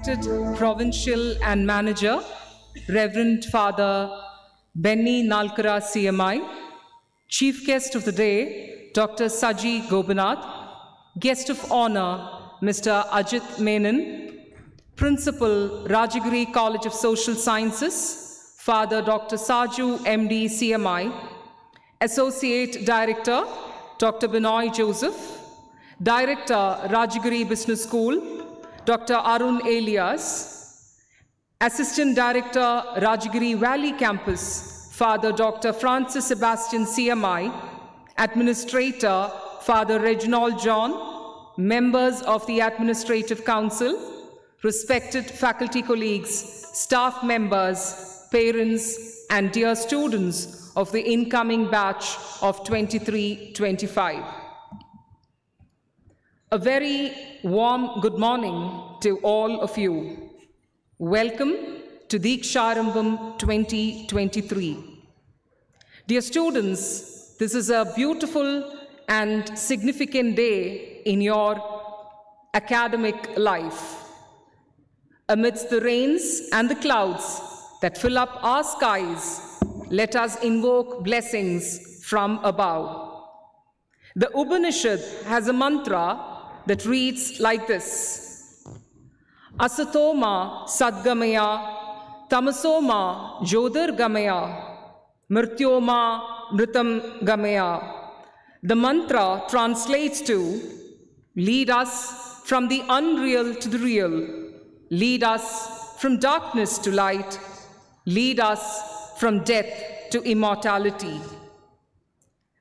respected Provincial and Manager, Reverend Father Benny Nalkara CMI, Chief Guest of the Day, Dr. Saji Gopinath, Guest of Honor, Mr. Ajit Menon, Principal, Rajagiri College of Social Sciences, Father Dr. Saju, MD, CMI, Associate Director, Dr. Binoy Joseph, Director, Rajagiri Business School, Dr. Arun Elias, Assistant Director, Rajagiri Valley Campus, Father Dr. Francis Sebastian, CMI, Administrator, Father Reginald John, members of the Administrative Council, respected faculty colleagues, staff members, parents, and dear students of the incoming batch of 23-25. A very warm good morning to all of you. Welcome to Dheeksharambham 2023. Dear students, this is a beautiful and significant day in your academic life. Amidst the rains and the clouds that fill up our skies, let us invoke blessings from above. The Upanishad has a mantra that reads like this: Asatoma Sadgamaya, Tamasoma Jyotirgamaya, Mrityoma Mritam Gamaya. The mantra translates to: lead us from the unreal to the real, lead us from darkness to light, lead us from death to immortality.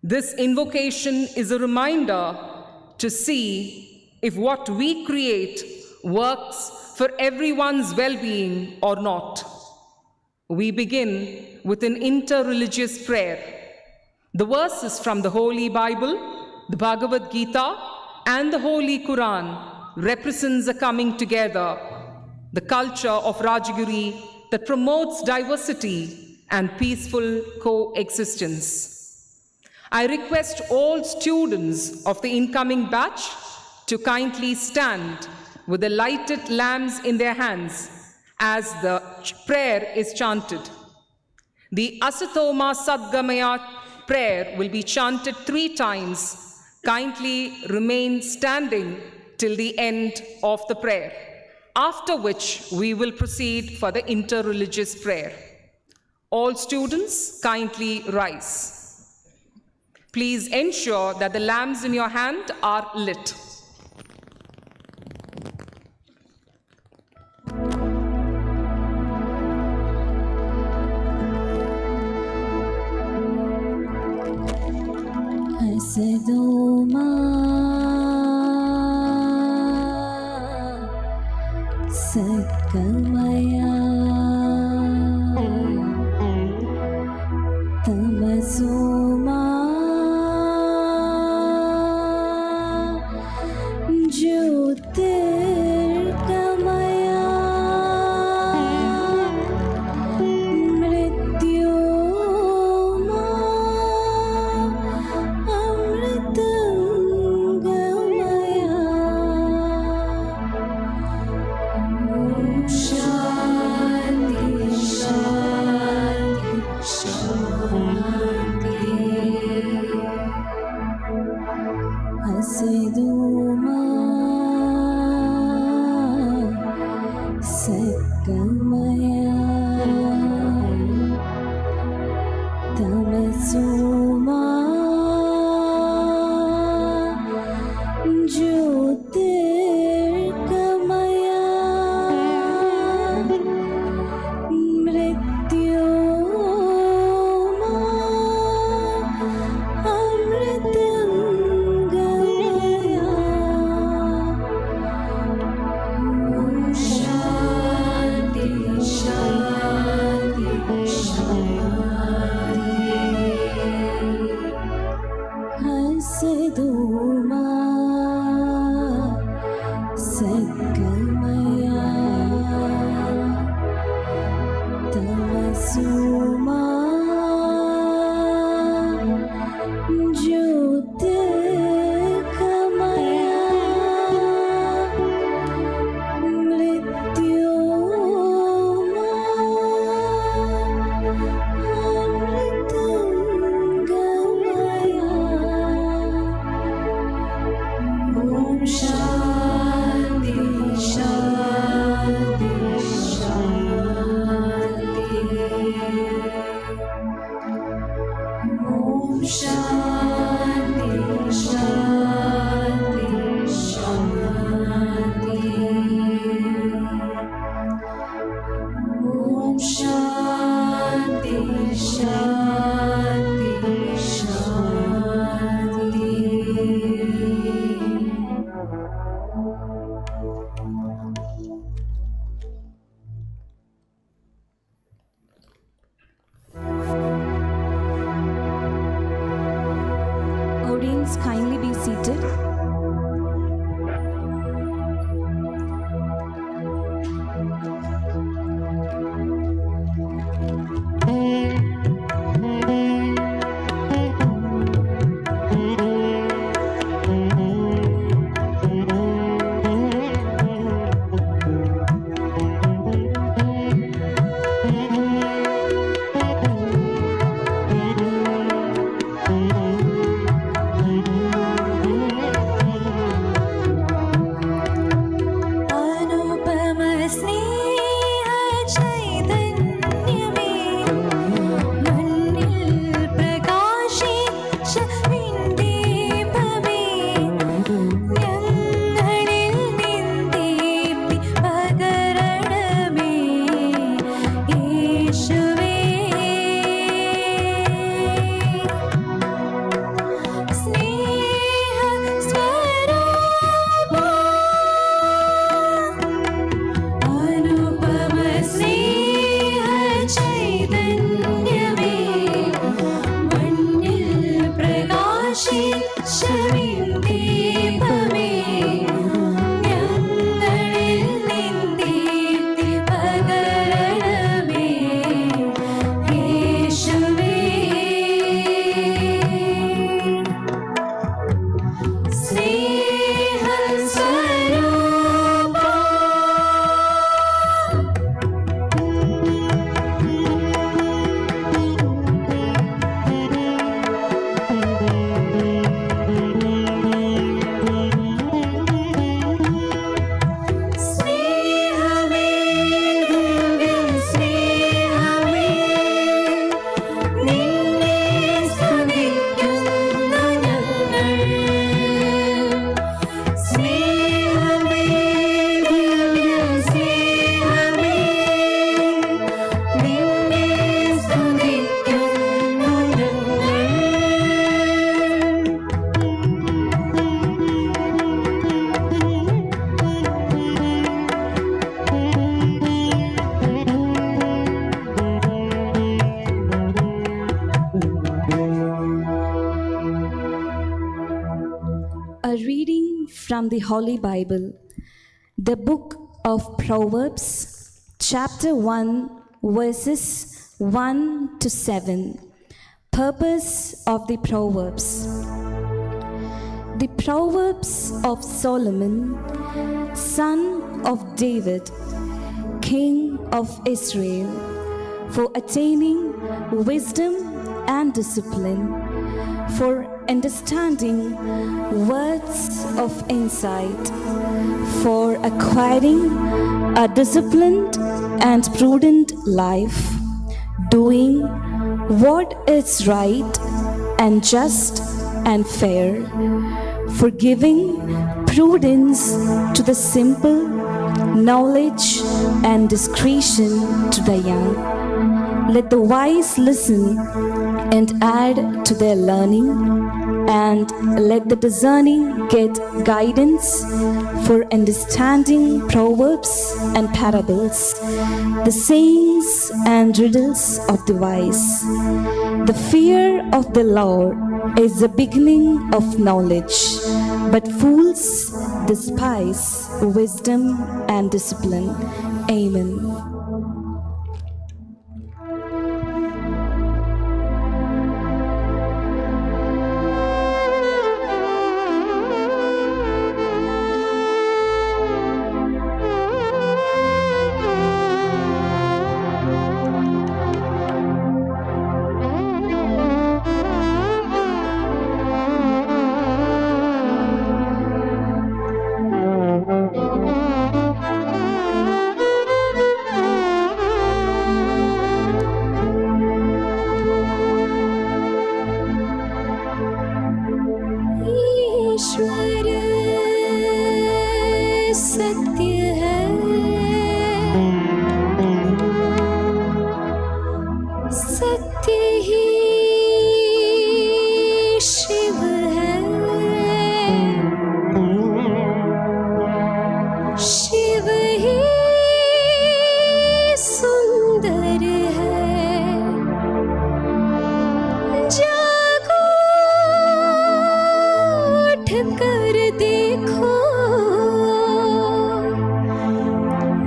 This invocation is a reminder to see if what we create works for everyone's well-being or not. We begin with an inter-religious prayer. The verses from the Holy Bible, the Bhagavad Gita, and the Holy Quran represents a coming together, the culture of Rajagiri that promotes diversity and peaceful coexistence. I request all students of the incoming batch to kindly stand with the lighted lamps in their hands as the prayer is chanted. The Asatoma Sadgamaya prayer will be chanted 3 times. Kindly remain standing till the end of the prayer, after which we will proceed for the inter-religious prayer. All students, kindly rise. Please ensure that the lamps in your hand are lit. Asadoma Sadgamaya, Tamasoma Jyotirgamaya, Mrityoma Amritam Gamaya. Om Shanti Shanti Shanti. Asadoma Sadgamaya, Tamasoma Jyotirgamaya, Mrityoma Amritam Gamaya. Om Shanti Friends, kindly be seated. Anupama സ്നേഹ ചൈതന്യമേ, മണ്ണിൽ പ്രകാശിച്ച വിൺദീപമേ, ഞങ്ങളിൽ നിൻ ദീപ്തി പകരണമേ, യേശുവേ. അനുപമ സ്നേഹ ചൈതന്യമേ, മണ്ണിൽ പ്രകാശിച്ച വിൺദീപമേ, ഞങ്ങളിൽ നിൻ ദീപ്തി പകരണമേ, യേശുവേ. A reading from the Holy Bible, the book of Proverbs, chapter 1, verses 1 to 7. Purpose of the Proverbs. The Proverbs of Solomon, son of David, king of Israel, for attaining wisdom and discipline, for understanding words of insight, for acquiring a disciplined and prudent life, doing what is right and just and fair, for giving prudence to the simple, knowledge and discretion to the young. Let the wise listen and add to their learning, and let the discerning get guidance for understanding proverbs and parables, the sayings and riddles of the wise. The fear of the Lord is the beginning of knowledge, but fools despise wisdom and discipline. Amen.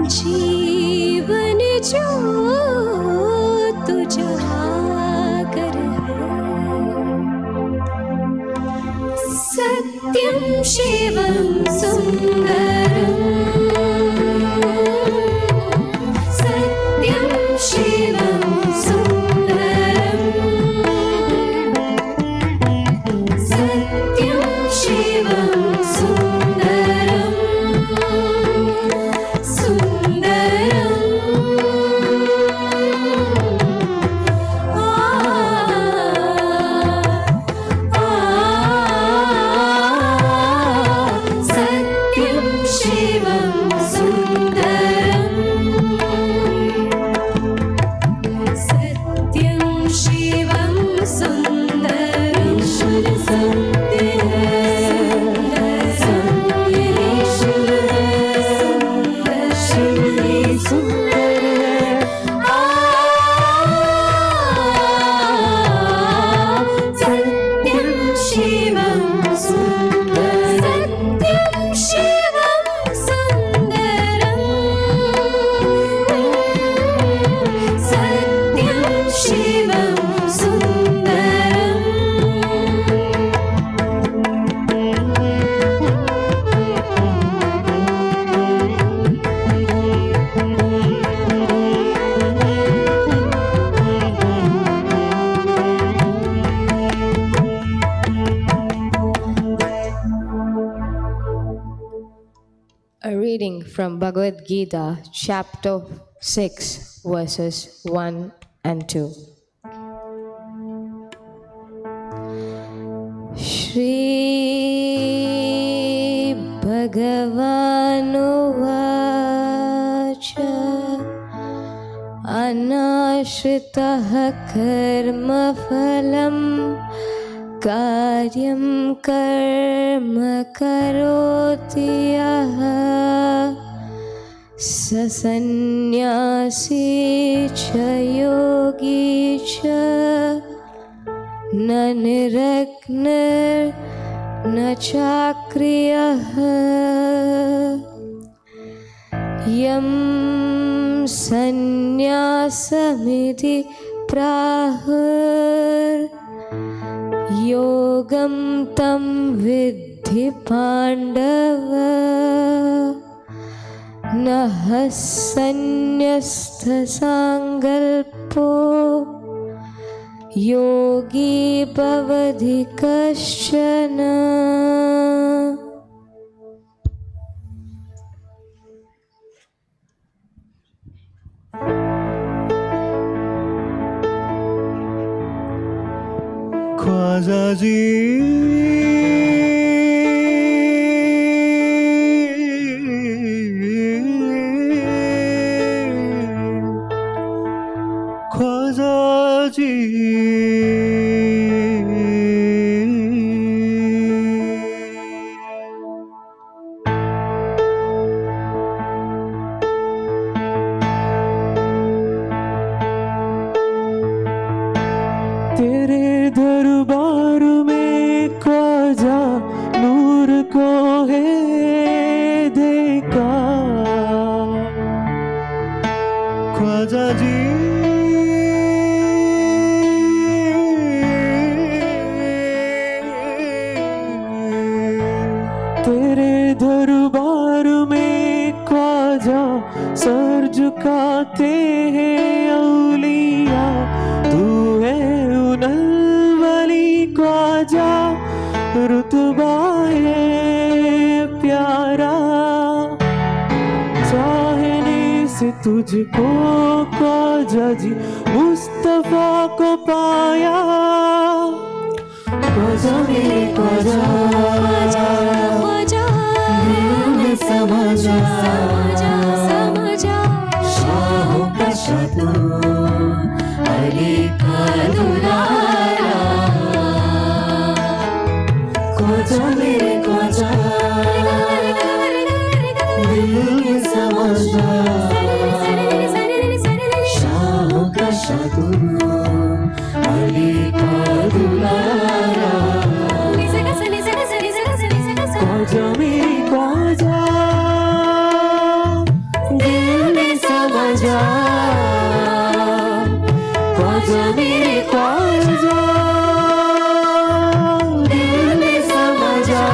जीवन जो तुझाकर है, सत्यं शिवं सुन्दरं, सत्यं शिवं सुन्दरं, सत्यं शिवं सुन्दरं, सुन्दरं, सत्यं शिवं सुन्दरं, सत्यं शिवं सुन्दरं, ईश्वर सत्य है, सत्य ईश्वर है, शिव ही सुंदर है, सत्यं शिवं सुन्दरं, सत्यं शिवं सुन्दरं, सत्यं शिवं सुन्दरं, A reading from Bhagavad Gita, chapter 6, verses 1 and 2. Shri Bhagavanuvacha Anashritaha karma phalam karyam karma karoti yaha sasannyasi cha yogi cha na niragnar na chakriyah yam sanyasamidhi prahur yogam tam vidhi pandava nah sanyastha sangalpo yogi bhavadhi kaschana. Khwaja जी ख्वाजा जी तेरे दरबार में ख्वाजा नूर को है देखा ख्वाजा जी तेरे दरबार में Khwaja sir झुकाते हैं औलिया तू है उनवली ख्वाजा रुतबा है प्यारा चाहने से तुझको ख्वाजा जी मुस्तफा को पाया ख्वाजा मेरे ख्वाजा दिल में समा जा शाहों का शाह तू अली का दुलारा ख्वाजा मेरे ख्वाजा दिल में समा जा शाहों का शाह तू अली का दुलारा ख्वाजा मेरे ख्वाजा दिल मेरे ख्वाजा दिल में समा जा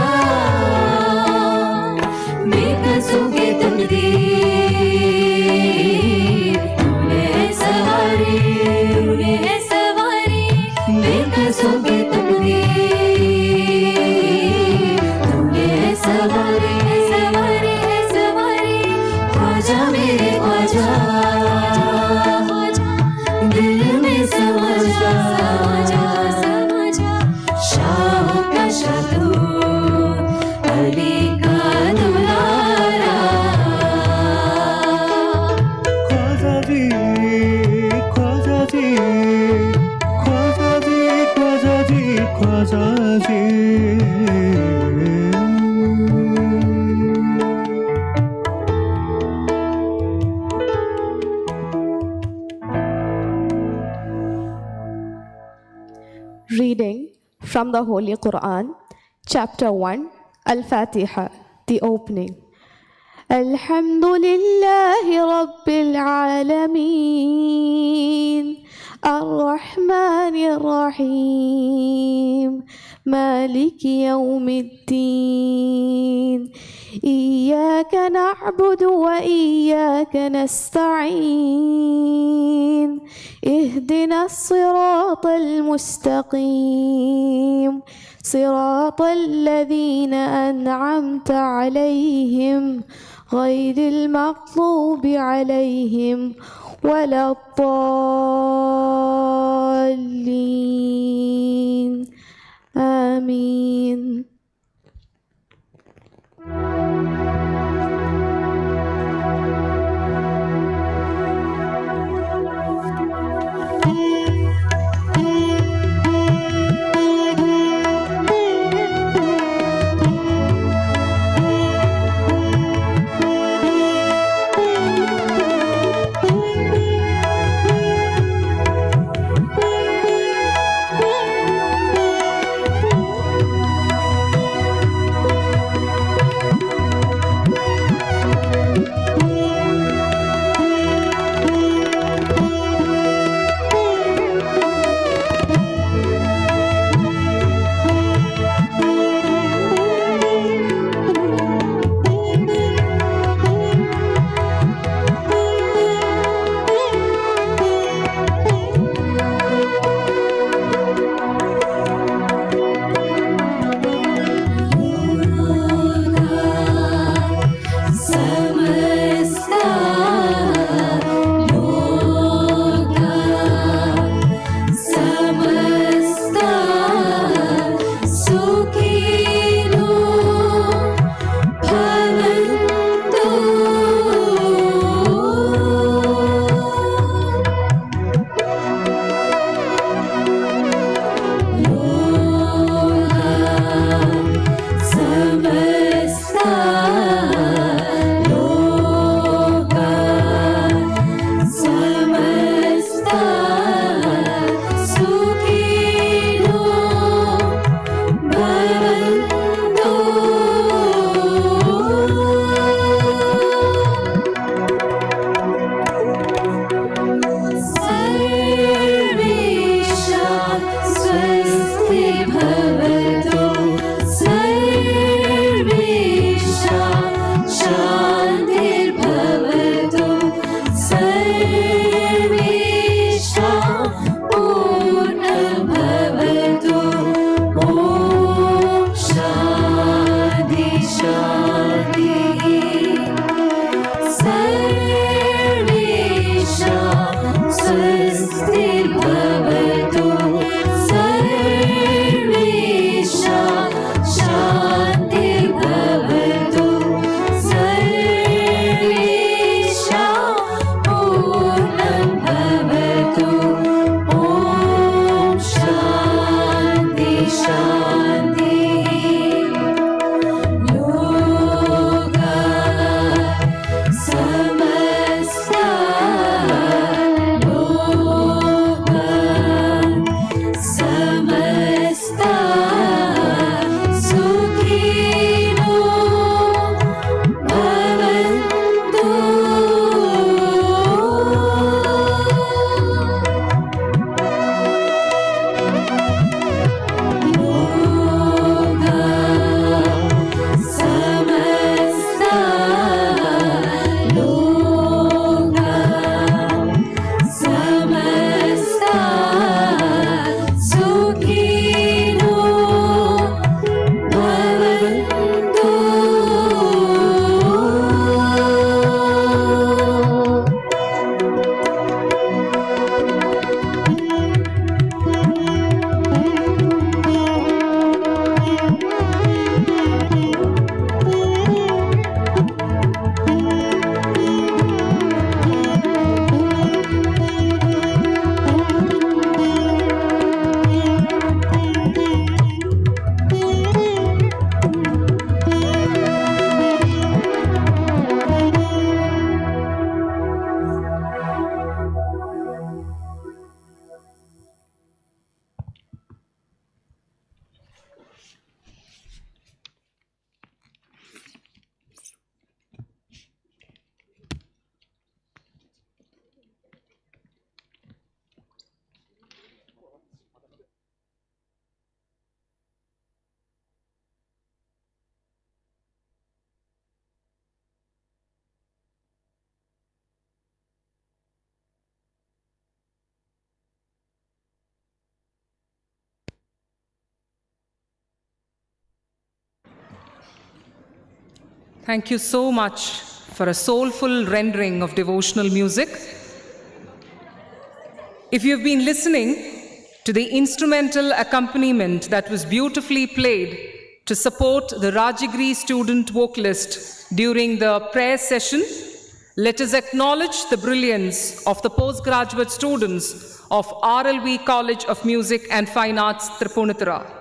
बेकसों की तकदीर तूने है सवारी बेकसों की तकदीर तूने है सवारी ख्वाजा मेरे ख्वाजा दिल में समा जा शाहों का शाह तू अली का दुलारा ख्वाजा जी ख्वाजा जी ख्वाजा जी ख्वाजा जी ख्वाजा जी Reading from the Holy Quran, Chapter 1, Al-Fatiha, the opening. Alhamdulillahi Rabbil Alameen, Ar-Rahmanir Rahim, Maliki Yawmiddin, Iyyaka na'budu wa iyyaka nasta'in, اهدنا الصراط المستقيم صراط الذين أنعمت عليهم غير المغضوب عليهم ولا الضالين آمين. Thank you so much for a soulful rendering of devotional music. If you've been listening to the instrumental accompaniment that was beautifully played to support the Rajagiri student vocalist during the prayer session, let us acknowledge the brilliance of the postgraduate students of RLV College of Music and Fine Arts, Tripunithura.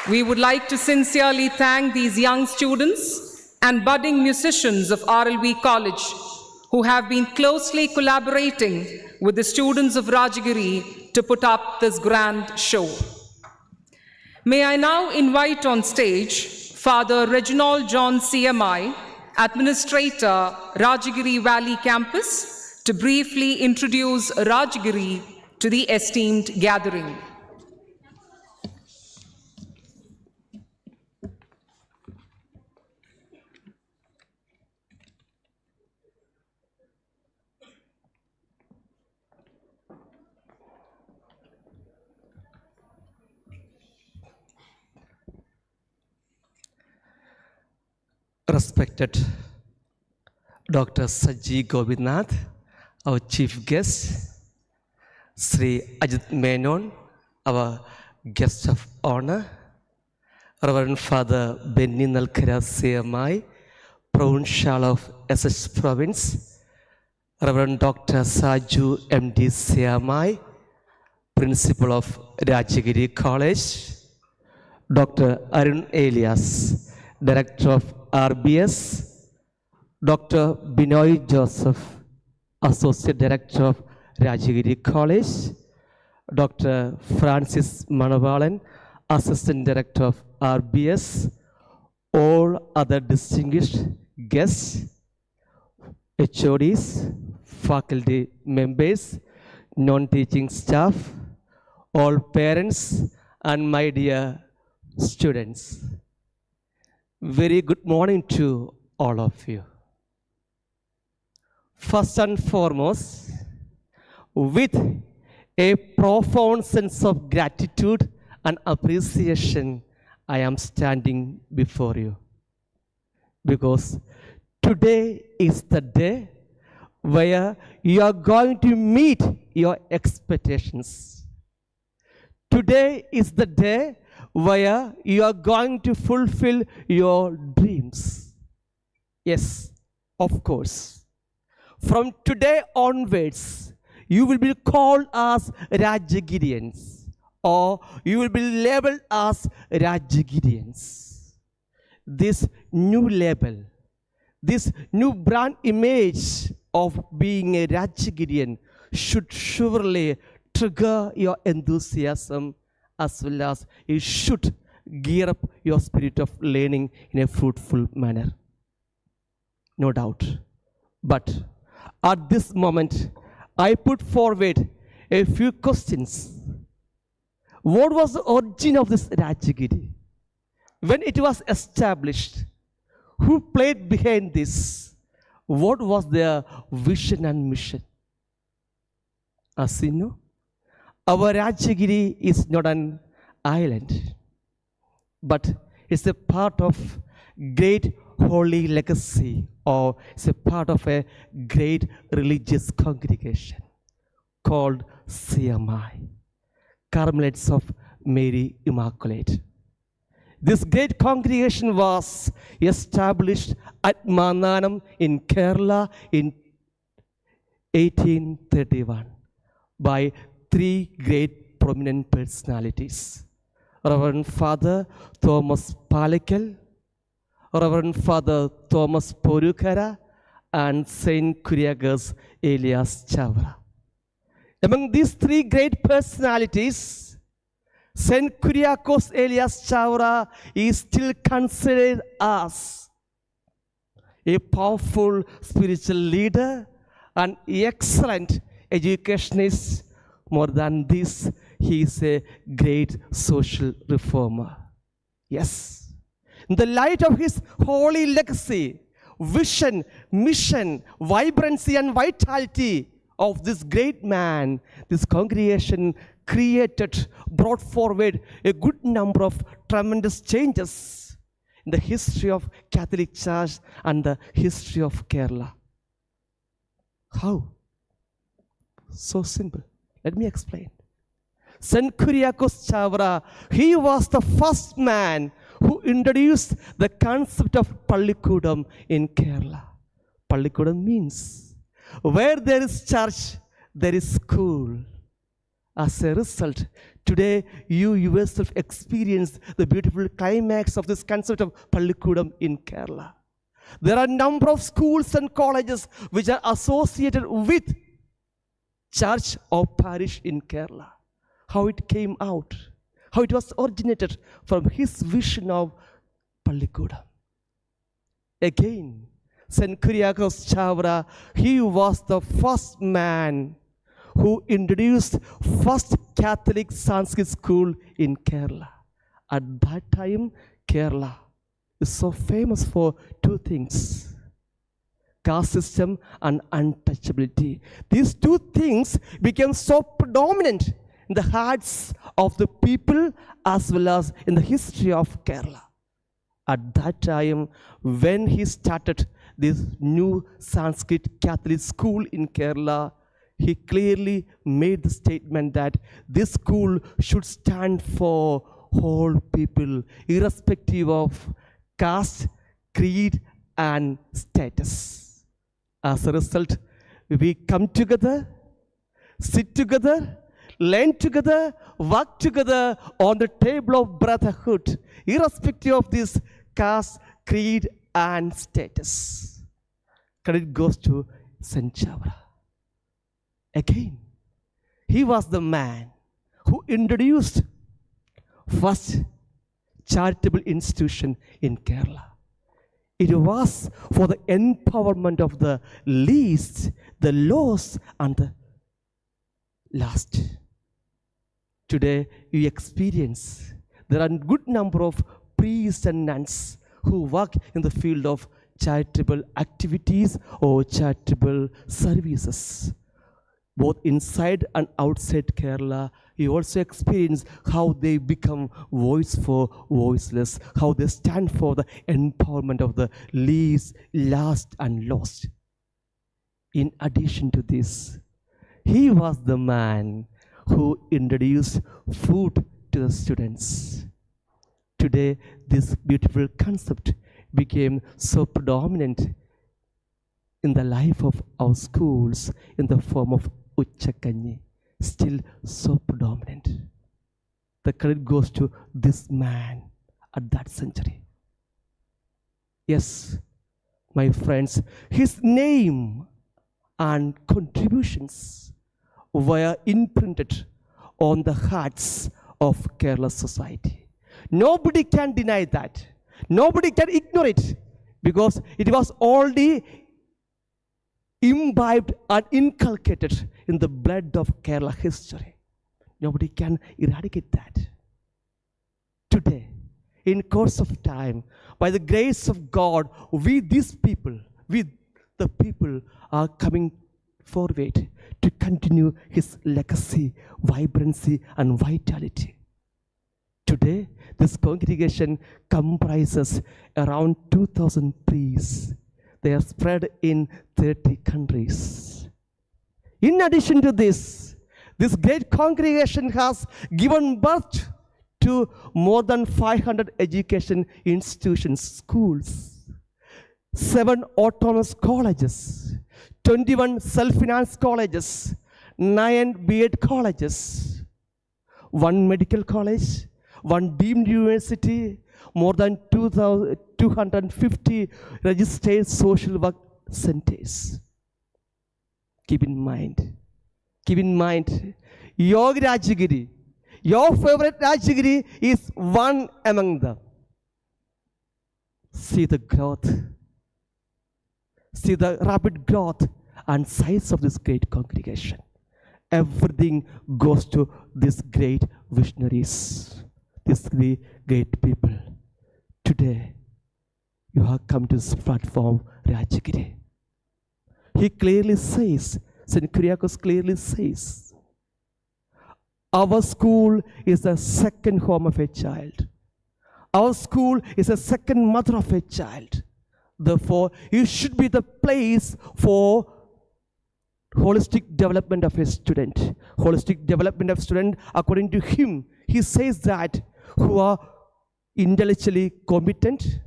We would like to sincerely thank these young students and budding musicians of RLV College who have been closely collaborating with the students of Rajagiri to put up this grand show. May I now invite on stage Father Reginald John CMI, Administrator, Rajagiri Valley Campus, to briefly introduce Rajagiri to the esteemed gathering. Respected Dr. Saji Govinath, our chief guest, Sri Ajit Menon, our guest of honor, Reverend Father Benny Nalkara CMI, Provincial of SS Province, Reverend Dr. Saju MD CMI, Principal of Rajagiri College, Dr. Arun Elias, Director of RBS, Dr. Binoy Joseph, Associate Director of Rajagiri College, Dr. Francis Manavalan, Assistant Director of RBS, all other distinguished guests, HODs, faculty members, non-teaching staff, all parents, and my dear students. Very good morning to all of you. First and foremost, with a profound sense of gratitude and appreciation, I am standing before you. Because today is the day where you are going to meet your expectations. Today is the day where you are going to fulfill your dreams. Yes, of course. From today onwards, you will be called as Rajagirians, or you will be labeled as Rajagirians. This new label, this new brand image of being a Rajagirian should surely trigger your enthusiasm, as well as it should gear up your spirit of learning in a fruitful manner. No doubt. But at this moment, I put forward a few questions. What was the origin of this Rajagiri? When it was established, who played behind this? What was their vision and mission? As you know, our Rajagiri is not an island, but it's a part of great holy legacy, or it's a part of a great religious congregation called CMI, Carmelites of Mary Immaculate. This great congregation was established at Mananam in Kerala in 1831 by three great prominent personalities: Reverend Father Thomas Palekal, Reverend Father Thomas Porukara, and Saint Kuriagas Elias Chavra. Among these three great personalities, Saint Kuriakos Elias Chavra is still considered as a powerful spiritual leader and excellent educationist. More than this, he is a great social reformer. Yes. In the light of his holy legacy, vision, mission, vibrancy, and vitality of this great man, this congregation brought forward a good number of tremendous changes in the history of Catholic Church and the history of Kerala. How? So simple. Let me explain. St. Kuriakos Chavara, he was the first man who introduced the concept of Pallikudam in Kerala. Pallikudam means where there is church, there is school. As a result, today you yourself experience the beautiful climax of this concept of Pallikudam in Kerala. There are a number of schools and colleges which are associated with church or parish in Kerala. How it came out, how it was originated from his vision of Pallikudam. Again, St. Kuriakos Chavara, he was the first man who introduced first Catholic Sanskrit school in Kerala. At that time, Kerala is so famous for two things: caste system and untouchability. These two things became so predominant in the hearts of the people as well as in the history of Kerala. At that time, when he started this new Sanskrit Catholic school in Kerala, he clearly made the statement that this school should stand for all people, irrespective of caste, creed, and status. As a result, we come together, sit together, learn together, work together on the table of brotherhood, irrespective of this caste, creed, and status. Credit goes to St. Chavara. Again, he was the man who introduced first charitable institution in Kerala. It was for the empowerment of the least, the lost, and the last. Today, you experience there are a good number of priests and nuns who work in the field of charitable activities or charitable services. Both inside and outside Kerala, you also experience how they become voice for voiceless, how they stand for the empowerment of the least, last, and lost. In addition to this, he was the man who introduced food to the students. Today, this beautiful concept became so predominant in the life of our schools in the form of Uchakanyi, still so predominant. The credit goes to this man at that century. Yes, my friends, his name and contributions were imprinted on the hearts of Kerala society. Nobody can deny that. Nobody can ignore it, because it was already imbibed and inculcated in the blood of Kerala history. Nobody can eradicate that. Today, in course of time, by the grace of God, we the people are coming forward to continue his legacy, vibrancy, and vitality. Today, this congregation comprises around 2,000 priests. They are spread in 30 countries. In addition to this great congregation has given birth to more than 500 education institutions, schools, 7 autonomous colleges, 21 self-financed colleges, 9 B.Ed colleges, 1 medical college, 1 deemed university, more than 250 registered social work centers. Keep in mind, your Rajagiri, your favorite Rajagiri is one among them. See the growth, see the rapid growth and size of this great congregation. Everything goes to these great visionaries, these three great people. Today, you have come to this platform, Rajagiri. He clearly says, St. Kuriakos clearly says, our school is the second home of a child. Our school is a second mother of a child. Therefore, it should be the place for holistic development of a student. Holistic development of student, according to him, he says that who are intellectually competent,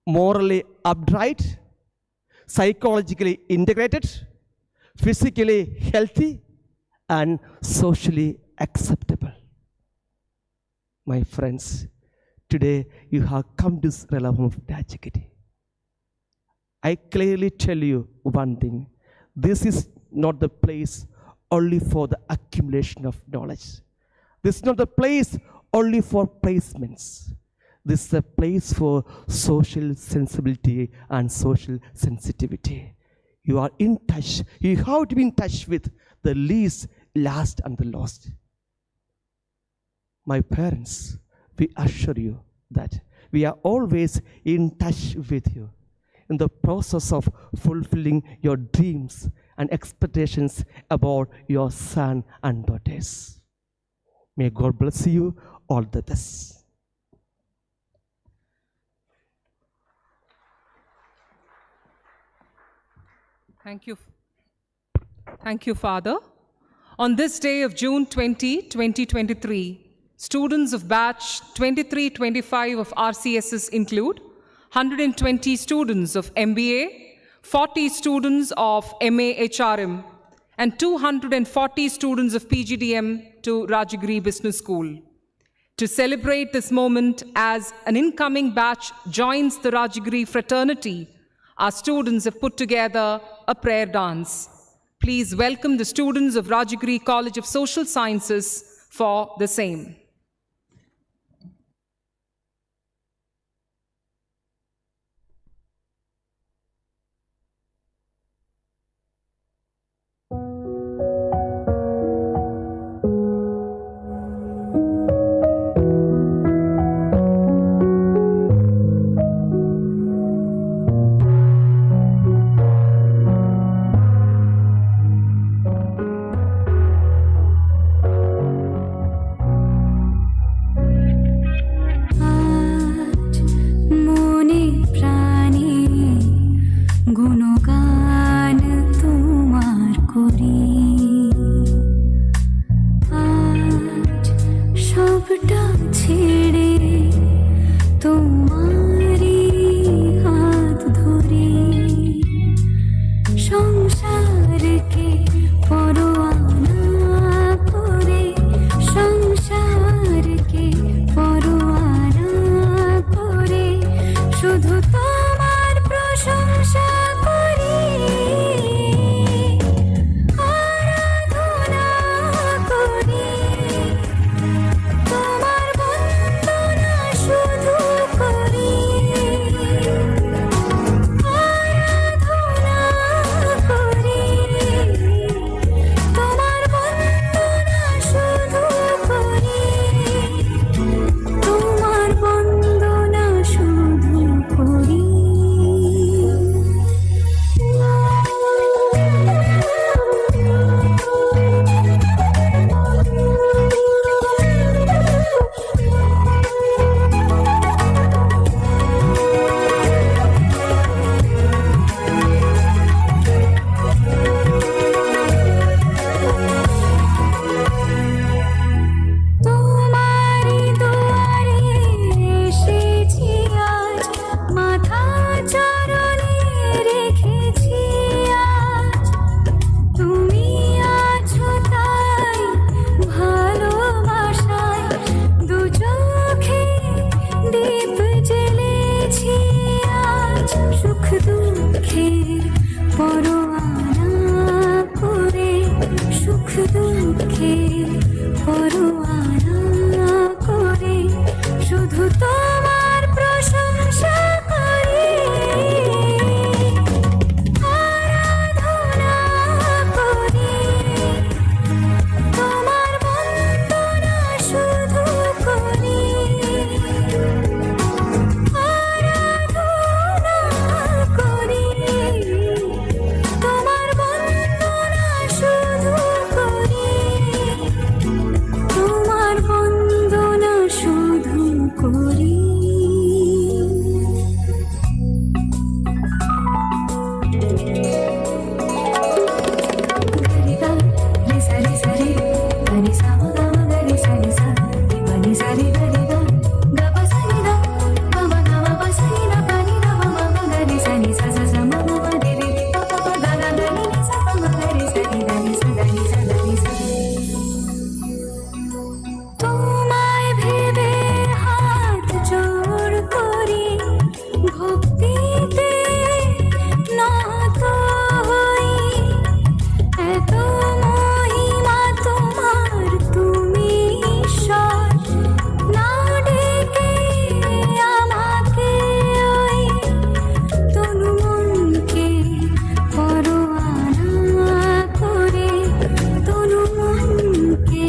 morally upright, psychologically integrated, physically healthy, and socially acceptable. My friends, today you have come to Srilavam of Rajagiri. I clearly tell you one thing. This is not the place only for the accumulation of knowledge. This is not the place only for placements. This is a place for social sensibility and social sensitivity. You are in touch. You have to be in touch with the least, last, and the lost. My parents, we assure you that we are always in touch with you in the process of fulfilling your dreams and expectations about your son and daughters. May God bless you all the best. Thank you. Thank you, Father. On this day of June 20, 2023, students of batch 2325 of RCSS include 120 students of MBA, 40 students of MA HRM, and 240 students of PGDM to Rajagiri Business School. To celebrate this moment as an incoming batch joins the Rajagiri fraternity, our students have put together a prayer dance. Please welcome the students of Rajagiri College of Social Sciences for the same. তোমায় ভেবে হাত জোড় করি ভক্তিতে নত হই এত মহিমা তোমার তুমি ঈশ্বর না ডেকে আমাকে ওই তনু মনকে পরোয়ানা করে তনু মনকে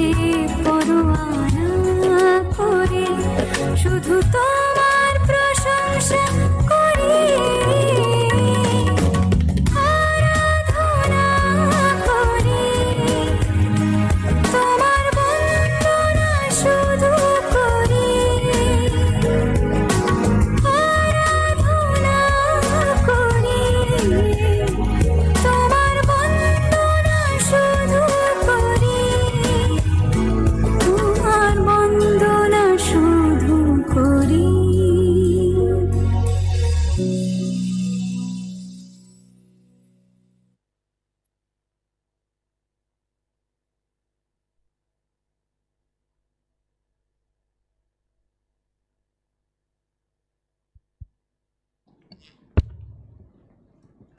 পরোয়ানা করে শুধু তোমার প্রশংসা করি আরাধনা করি তোমার বন্দনা শুধু করি আরাধনা করি তোমার বন্দনা শুধু করি তোমার বন্দনা শুধু করি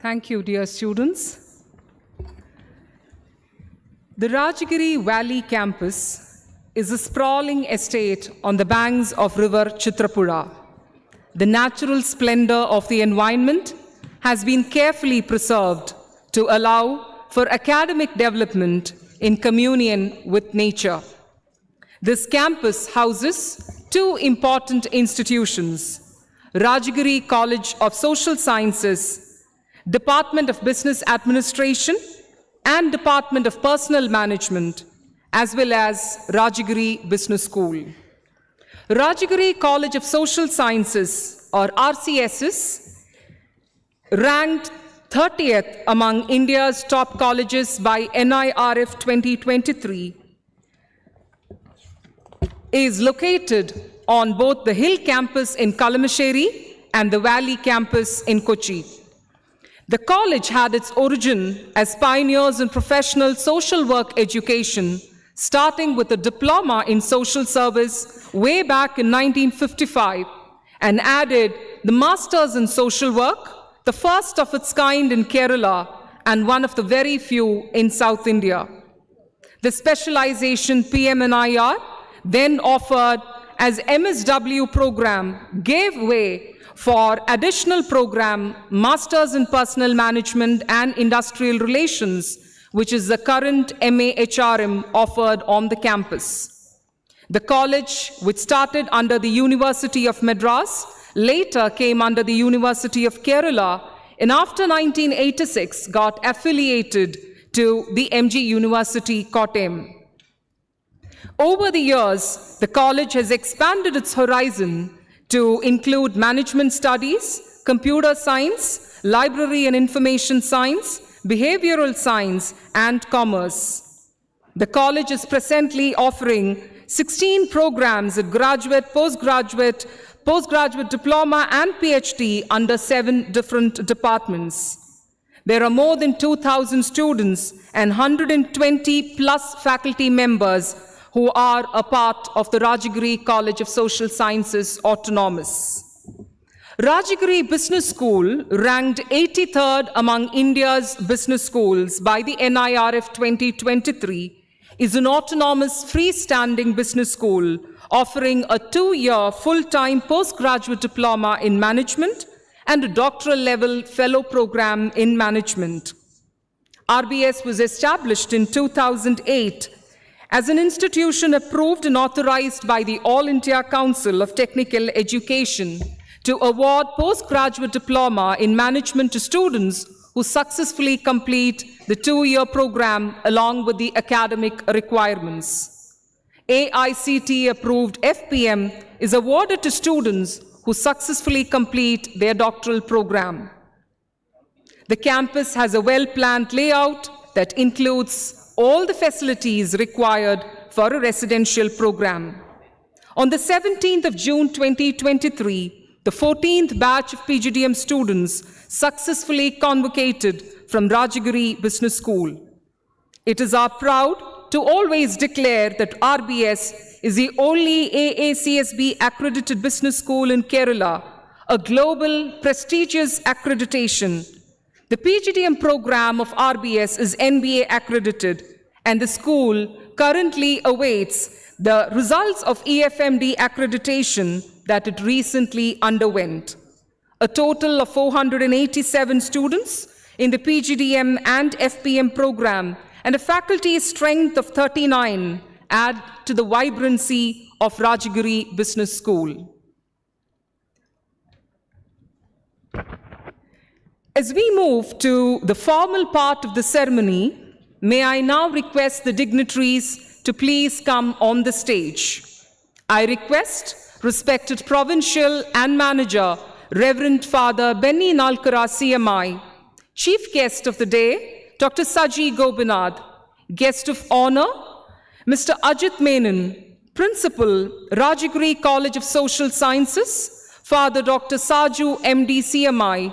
Thank you, dear students. The Rajagiri Valley campus is a sprawling estate on the banks of river Chitrapura. The natural splendor of the environment has been carefully preserved to allow for academic development in communion with nature. This campus houses two important institutions: Rajagiri College of Social Sciences, Department of Business Administration, and Department of Personnel Management, as well as Rajagiri Business School. Rajagiri College of Social Sciences, or RCSS, ranked 30th among India's top colleges by NIRF 2023, is located on both the Hill campus in Kalamassery and the Valley campus in Kochi. The college had its origin as pioneers in professional social work education, starting with a diploma in social service way back in 1955, and added the Masters in Social Work, the first of its kind in Kerala and one of the very few in South India. The specialization PMNIR, then offered as MSW program, gave way for additional program, Masters in Personnel Management and Industrial Relations, which is the current MAHRM offered on the campus. The college, which started under the University of Madras, later came under the University of Kerala, and after 1986 got affiliated to the MG University, Kottayam. Over the years, the college has expanded its horizon to include management studies, computer science, library and information science, behavioral science, and commerce. The college is presently offering 16 programs at graduate, postgraduate diploma, and PhD under 7 different departments. There are more than 2,000 students and 120 plus faculty members who are a part of the Rajagiri College of Social Sciences Autonomous. Rajagiri Business School, ranked 83rd among India's business schools by the NIRF 2023, is an autonomous freestanding business school offering a 2-year full-time postgraduate diploma in management and a doctoral level fellow program in management. RBS was established in 2008 as an institution approved and authorized by the All India Council of Technical Education to award postgraduate diploma in management to students who successfully complete the 2-year program along with the academic requirements. AICTE approved FPM is awarded to students who successfully complete their doctoral program. The campus has a well-planned layout that includes all the facilities required for a residential program. On the 17th of June 2023, the 14th batch of PGDM students successfully convocated from Rajagiri Business School. It is our proud to always declare that RBS is the only AACSB accredited business school in Kerala, a global prestigious accreditation. The PGDM program of RBS is NBA accredited, and the school currently awaits the results of EFMD accreditation that it recently underwent. A total of 487 students in the PGDM and FPM program and a faculty strength of 39 add to the vibrancy of Rajagiri Business School. As we move to the formal part of the ceremony, may I now request the dignitaries to please come on the stage. I request respected Provincial and Manager, Reverend Father Benny Nalkara CMI, Chief Guest of the Day, Dr. Saji Gopinath, Guest of Honor, Mr. Ajit Menon, Principal, Rajagiri College of Social Sciences, Father Dr. Saju MD CMI,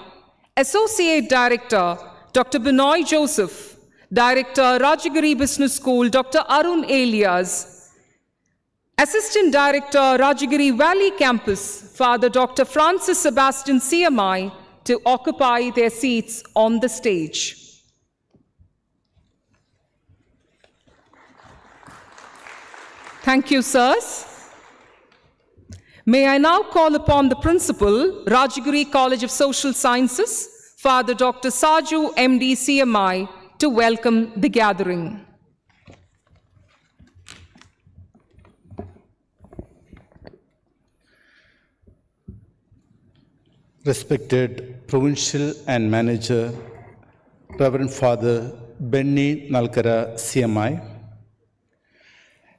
Associate Director, Dr. Binoy Joseph, Director, Rajagiri Business School, Dr. Arun Elias, Assistant Director, Rajagiri Valley Campus, Father Dr. Francis Sebastian CMI, to occupy their seats on the stage. Thank you, sirs. May I now call upon the Principal, Rajagiri College of Social Sciences, Father Dr. Saju MD CMI, to welcome the gathering. Respected Provincial and Manager, Reverend Father Benny Nalkara CMI,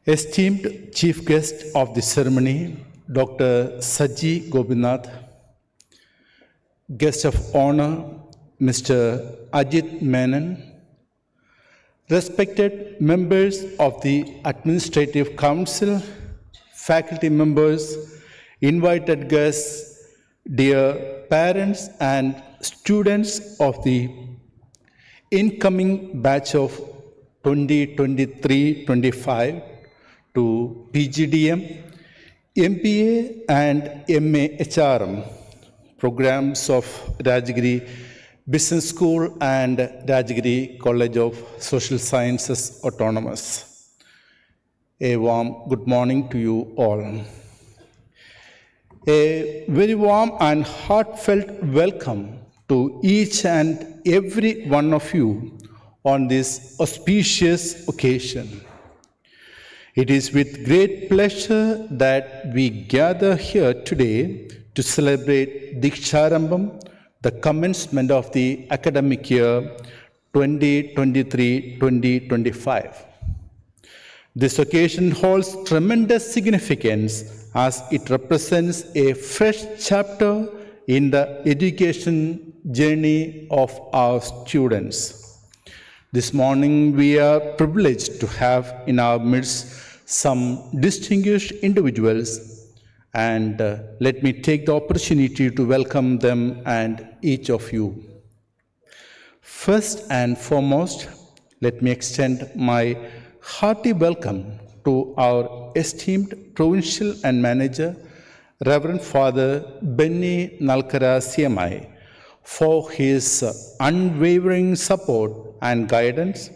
esteemed Chief Guest of the ceremony, Dr. Saji Gopinath, Guest of Honor, Mr. Ajit Menon, respected members of the Administrative Council, faculty members, invited guests, dear parents and students of the incoming batch of 2023-25 to PGDM, MBA and MA HRM programs of Rajagiri Business School and Rajagiri College of Social Sciences Autonomous. A warm good morning to you all. A very warm and heartfelt welcome to each and every one of you on this auspicious occasion. It is with great pleasure that we gather here today to celebrate Dheeksharambham, the commencement of the academic year 2023-2025. This occasion holds tremendous significance as it represents a fresh chapter in the education journey of our students. This morning, we are privileged to have in our midst some distinguished individuals, and let me take the opportunity to welcome them and each of you. First and foremost, let me extend my hearty welcome to our esteemed Provincial and Manager, Reverend Father Benny Nalkara CMI, for his unwavering support and guidance.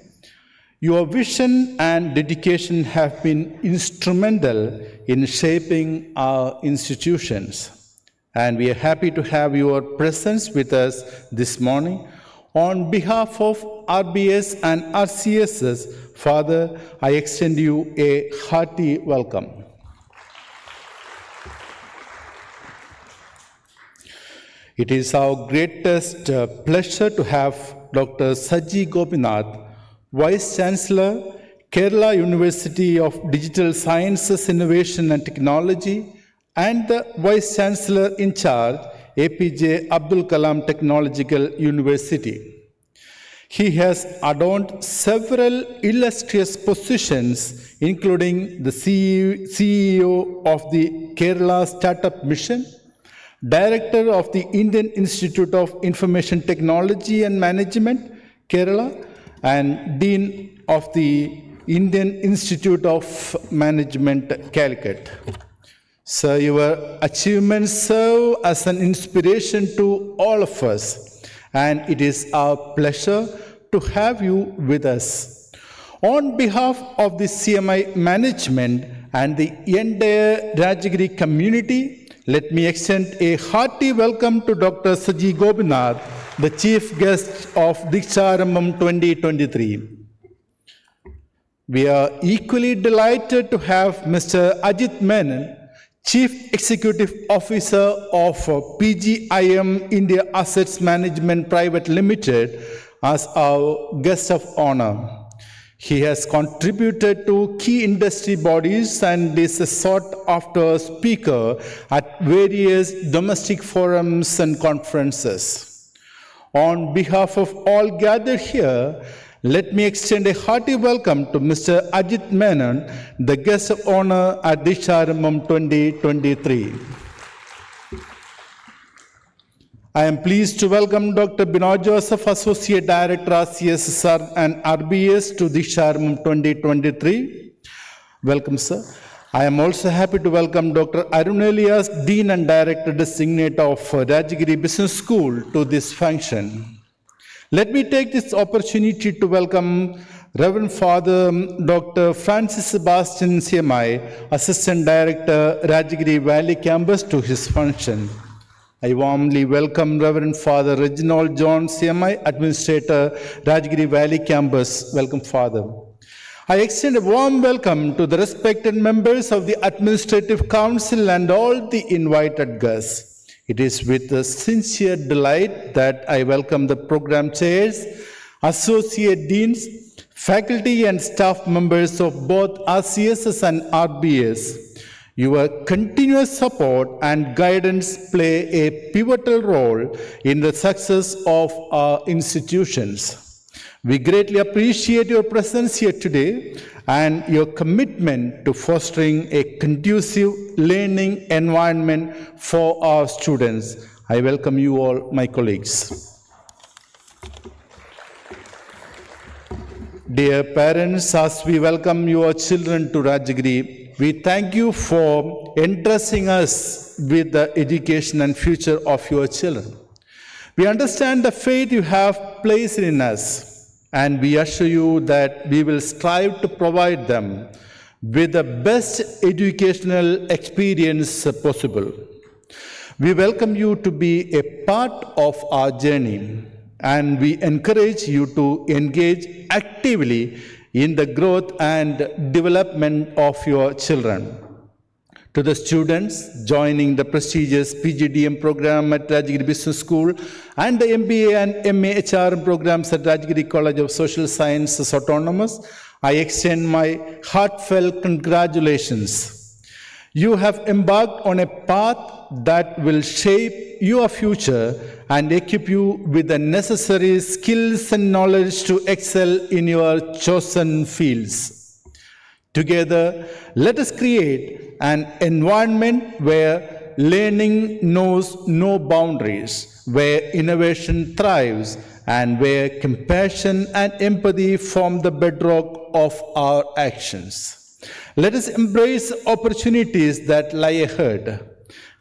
Your vision and dedication have been instrumental in shaping our institutions, and we are happy to have your presence with us this morning. On behalf of RBS and RCSS, Father, I extend you a hearty welcome. It is our greatest pleasure to have Dr. Saji Gopinath, Vice Chancellor, Kerala University of Digital Sciences, Innovation and Technology, and the Vice Chancellor in charge, APJ Abdul Kalam Technological University. He has adorned several illustrious positions, including the CEO of the Kerala Startup Mission, Director of the Indian Institute of Information Technology and Management, Kerala, and Dean of the Indian Institute of Management, Calicut. Sir, your achievements serve as an inspiration to all of us, and it is our pleasure to have you with us. On behalf of the CMI management and the entire Rajagiri community, let me extend a hearty welcome to Dr. Saji Gopinath, the chief guest of Dheeksharambham 2023. We are equally delighted to have Mr. Ajit Menon, Chief Executive Officer of PGIM India Assets Management Private Limited, as our guest of honor. He has contributed to key industry bodies and is a sought-after speaker at various domestic forums and conferences. On behalf of all gathered here, let me extend a hearty welcome to Mr. Ajit Menon, the guest of honor at Dheeksharambham 2023. I am pleased to welcome Dr. Binoy Joseph, Associate Director, CSSR and RBS to Dheeksharambham 2023. Welcome, sir. I am also happy to welcome Dr. Arun Elias, Dean and Director Designate of Rajagiri Business School to this function. Let me take this opportunity to welcome Reverend Father Dr. Francis Sebastian CMI, Assistant Director, Rajagiri Valley Campus to his function. I warmly welcome Reverend Father Reginald John CMI, Administrator, Rajagiri Valley Campus. Welcome, Father. I extend a warm welcome to the respected members of the Administrative Council and all the invited guests. It is with a sincere delight that I welcome the program chairs, associate deans, faculty and staff members of both RCSS and RBS. Your continuous support and guidance play a pivotal role in the success of our institutions. We greatly appreciate your presence here today and your commitment to fostering a conducive learning environment for our students. I welcome you all, my colleagues. Dear parents, as we welcome your children to Rajagiri, we thank you for entrusting us with the education and future of your children. We understand the faith you have placed in us, and we assure you that we will strive to provide them with the best educational experience possible. We welcome you to be a part of our journey, and we encourage you to engage actively in the growth and development of your children. To the students joining the prestigious PGDM program at Rajagiri Business School and the MBA and MA HRM programs at Rajagiri College of Social Sciences Autonomous, I extend my heartfelt congratulations. You have embarked on a path that will shape your future and equip you with the necessary skills and knowledge to excel in your chosen fields. Together, let us create an environment where learning knows no boundaries, where innovation thrives, and where compassion and empathy form the bedrock of our actions. Let us embrace opportunities that lie ahead,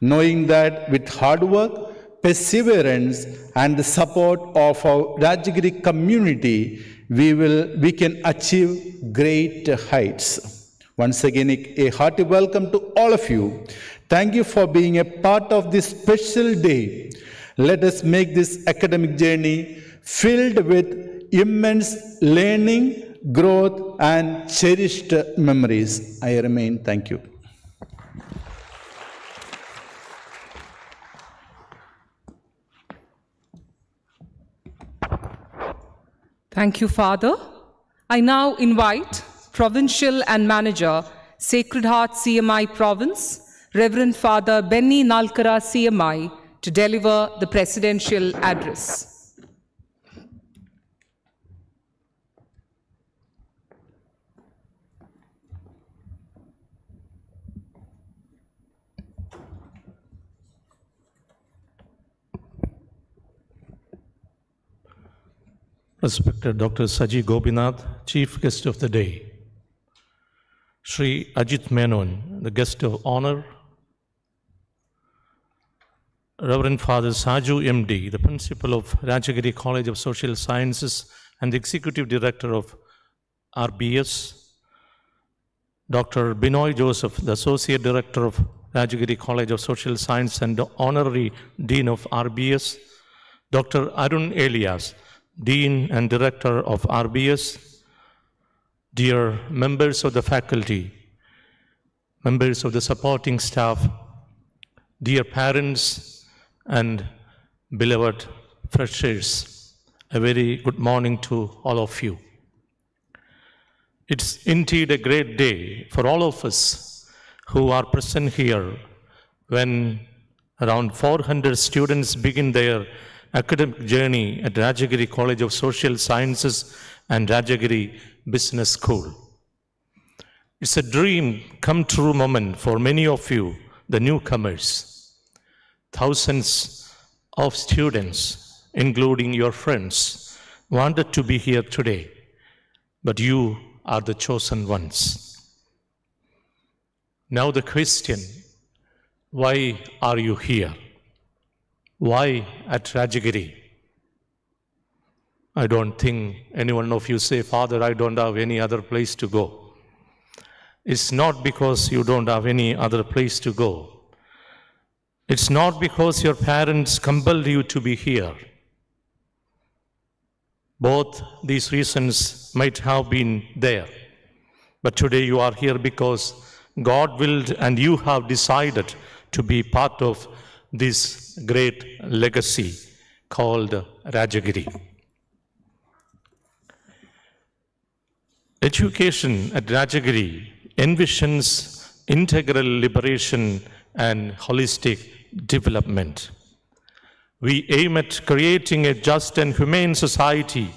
knowing that with hard work, perseverance, and the support of our Rajagiri community, we can achieve great heights. Once again, a hearty welcome to all of you. Thank you for being a part of this special day. Let us make this academic journey filled with immense learning, growth, and cherished memories. I remain. Thank you. Thank you, Father. I now invite Provincial and Manager, Sacred Heart CMI Province, Reverend Father Benny Nalkara CMI, to deliver the presidential address. Respected Dr. Saji Gopinath, Chief Guest of the Day. Shri Ajit Menon, the Guest of Honor. Reverend Father Saju MD, the Principal of Rajagiri College of Social Sciences and the Executive Director of RBS. Dr. Binoy Joseph, the Associate Director of Rajagiri College of Social Science and the Honorary Dean of RBS. Dr. Arun Elias, Dean and Director of RBS, dear members of the faculty, members of the supporting staff, dear parents and beloved freshers, a very good morning to all of you. It's indeed a great day for all of us who are present here when around 400 students begin their academic journey at Rajagiri College of Social Sciences and Rajagiri Business School. It's a dream come true moment for many of you, the newcomers. Thousands of students, including your friends, wanted to be here today, but you are the chosen ones. Now the question, why are you here? Why at Rajagiri? I don't think any one of you say, Father, I don't have any other place to go. It's not because you don't have any other place to go. It's not because your parents compelled you to be here. Both these reasons might have been there. But today you are here because God willed and you have decided to be part of this great legacy called Rajagiri. Education at Rajagiri envisions integral liberation and holistic development. We aim at creating a just and humane society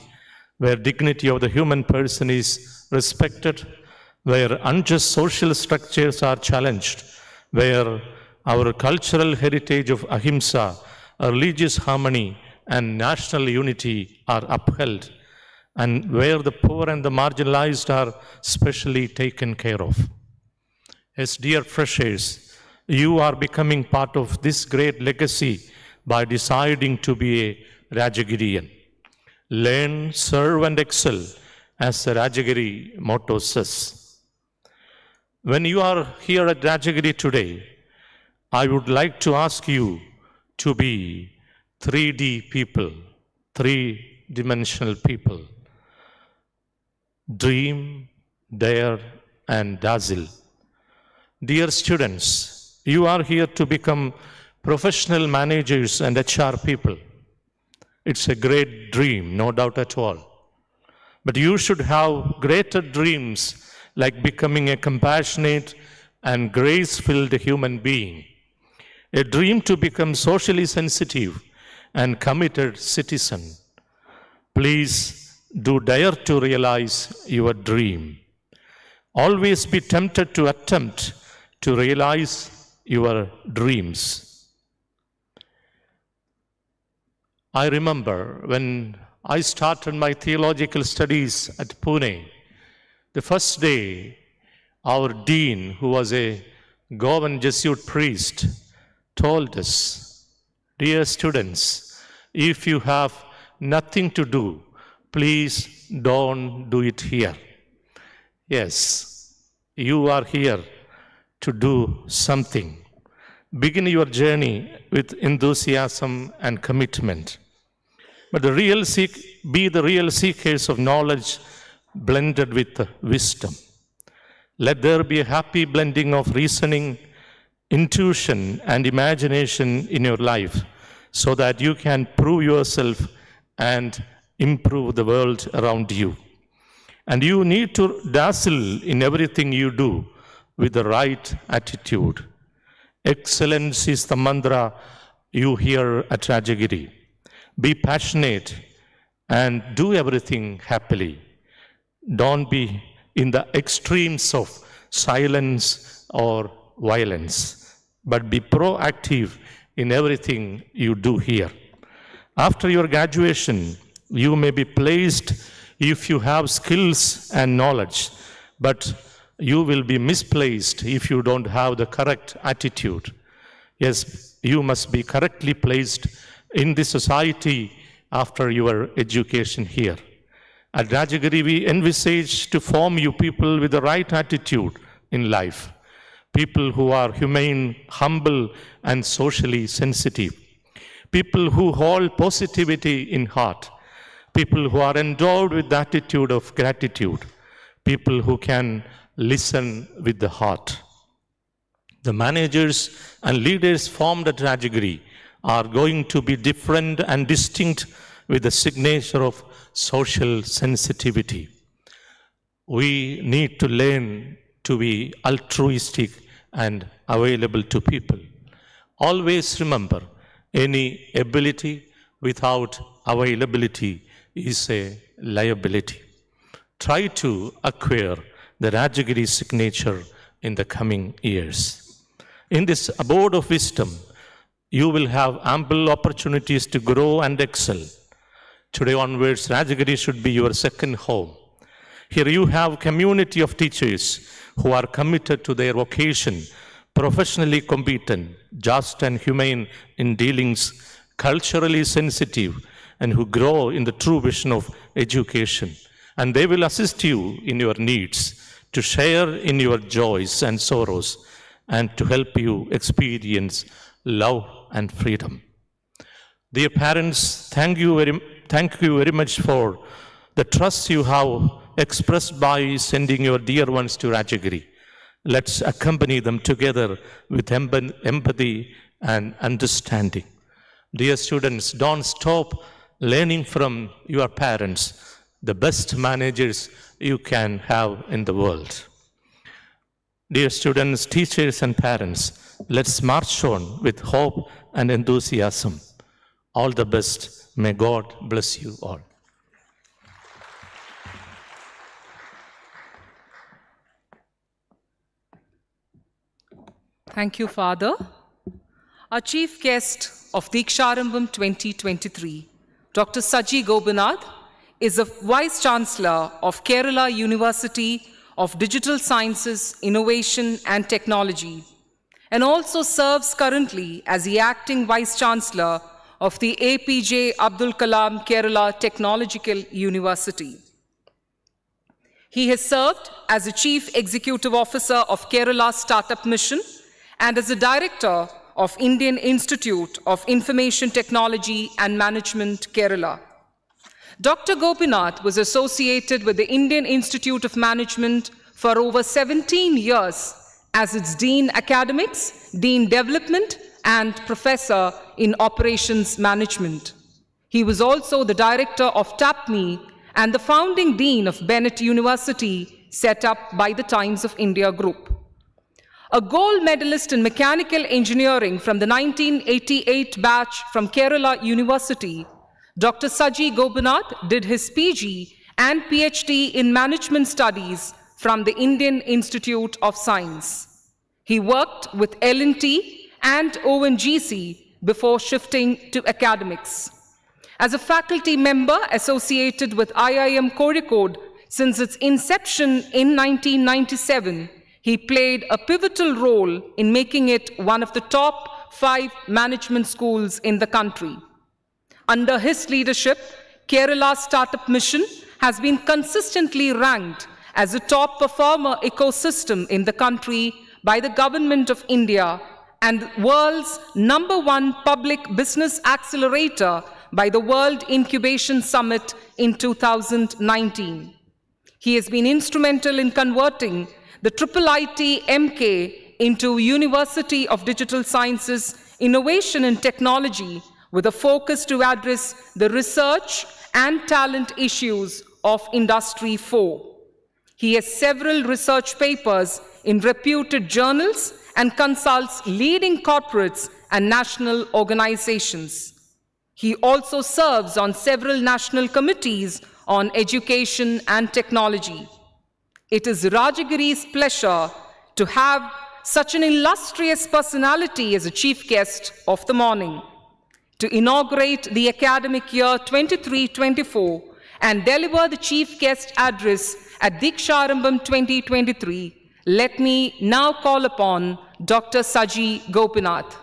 where dignity of the human person is respected, where unjust social structures are challenged, where our cultural heritage of ahimsa, religious harmony, and national unity are upheld, and where the poor and the marginalized are specially taken care of. As dear freshers, you are becoming part of this great legacy by deciding to be a Rajagirian. Learn, serve, and excel, as the Rajagiri motto says. When you are here at Rajagiri today, I would like to ask you to be 3D people, three-dimensional people. Dream, dare, and dazzle. Dear students, you are here to become professional managers and HR people. It's a great dream, no doubt at all. But you should have greater dreams like becoming a compassionate and grace-filled human being. A dream to become socially sensitive and committed citizen. Please do dare to realize your dream. Always be tempted to attempt to realize your dreams. I remember when I started my theological studies at Pune, the first day, our dean, who was a Govan Jesuit priest, told us, dear students, if you have nothing to do, please don't do it here. Yes, you are here to do something. Begin your journey with enthusiasm and commitment. But be the real seekers of knowledge blended with wisdom. Let there be a happy blending of reasoning, intuition, and imagination in your life so that you can prove yourself and improve the world around you. And you need to dazzle in everything you do with the right attitude. Excellence is the mantra you here at Rajagiri. Be passionate and do everything happily. Don't be in the extremes of silence or violence, but be proactive in everything you do here. After your graduation, you may be placed if you have skills and knowledge, but you will be misplaced if you don't have the correct attitude. Yes, you must be correctly placed in the society after your education here. At Rajagiri, we envisage to form you people with the right attitude in life. People who are humane, humble, and socially sensitive. People who hold positivity in heart. People who are endowed with the attitude of gratitude. People who can listen with the heart. The managers and leaders formed at Rajagiri are going to be different and distinct with the signature of social sensitivity. We need to learn to be altruistic and available to people. Always remember, any ability without availability is a liability. Try to acquire the Rajagiri signature in the coming years. In this abode of wisdom, you will have ample opportunities to grow and excel. Today onwards, Rajagiri should be your second home. Here you have community of teachers who are committed to their vocation, professionally competent, just and humane in dealings, culturally sensitive, and who grow in the true vision of education. And they will assist you in your needs, to share in your joys and sorrows, and to help you experience love and freedom. Dear parents, thank you very much for the trust you have expressed by sending your dear ones to Rajagiri. Let's accompany them together with empathy and understanding. Dear students, don't stop learning from your parents, the best managers you can have in the world. Dear students, teachers, and parents, let's march on with hope and enthusiasm. All the best. May God bless you all. Thank you, Father. Our chief guest of Dheeksharambham 2023, Dr. Saji Gopinath, is a Vice Chancellor of Kerala University of Digital Sciences, Innovation and Technology, and also serves currently as the Acting Vice Chancellor of the APJ Abdul Kalam Kerala Technological University. He has served as the Chief Executive Officer of Kerala Startup Mission and as the Director of Indian Institute of Information Technology and Management, Kerala. Dr. Gopinath was associated with the Indian Institute of Management for over 17 years as its Dean Academics, Dean Development, and Professor in Operations Management. He was also the Director of TAPME and the founding Dean of Bennett University, set up by the Times of India Group. A gold medalist in mechanical engineering from the 1988 batch from Kerala University, Dr. Saji Gopinath did his PG and PhD in management studies from the Indian Institute of Science. He worked with L&T and ONGC before shifting to academics. As a faculty member associated with IIM Kozhikode since its inception in 1997, he played a pivotal role in making it one of the top 5 management schools in the country. Under his leadership, Kerala Startup Mission has been consistently ranked as a top performer ecosystem in the country by the Government of India and world's #1 public business accelerator by the World Incubation Summit in 2019. He has been instrumental in converting the IIIT MK into University of Digital Sciences, Innovation and Technology, with a focus to address the research and talent issues of Industry 4. He has several research papers in reputed journals and consults leading corporates and national organizations. He also serves on several national committees on education and technology. It is Rajagiri's pleasure to have such an illustrious personality as a chief guest of the morning. To inaugurate the academic year 23-24 and deliver the chief guest address at Dheeksharambham 2023, let me now call upon Dr. Saji Gopinath.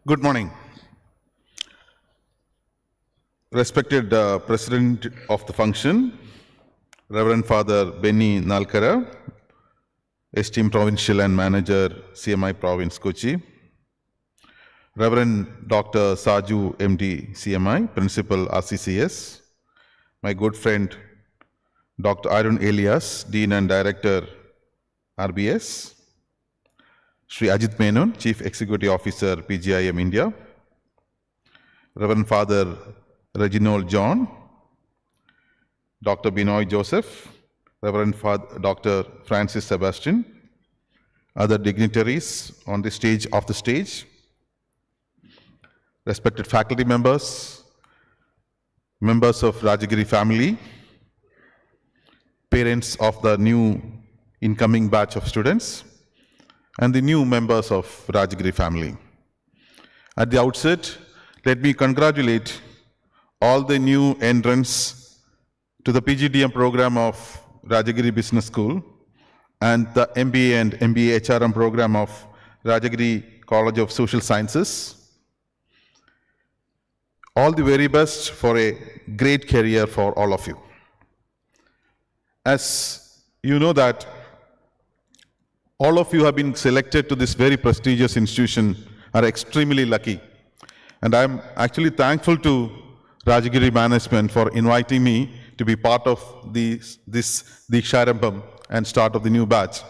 Good morning. Respected President of the function, Reverend Father Benny Nalkara, esteemed Provincial and Manager, CMI Province Kochi, Reverend Dr. Saju MD, CMI, Principal RCCS, my good friend Dr. Arun Elias, Dean and Director RBS, Sri Ajit Menon, Chief Executive Officer, PGIM India, Reverend Father Reginald John, Dr. Binoy Joseph, Reverend Father Dr. Francis Sebastian, other dignitaries on the stage, respected faculty members, members of Rajagiri family, parents of the new incoming batch of students, and the new members of Rajagiri family. At the outset, let me congratulate all the new entrants to the PGDM program of Rajagiri Business School and the MBA and MBA HRM program of Rajagiri College of Social Sciences. All the very best for a great career for all of you. As you know that all of you have been selected to this very prestigious institution are extremely lucky. And I'm actually thankful to Rajagiri management for inviting me to be part of this Dheeksharambham and start of the new batch.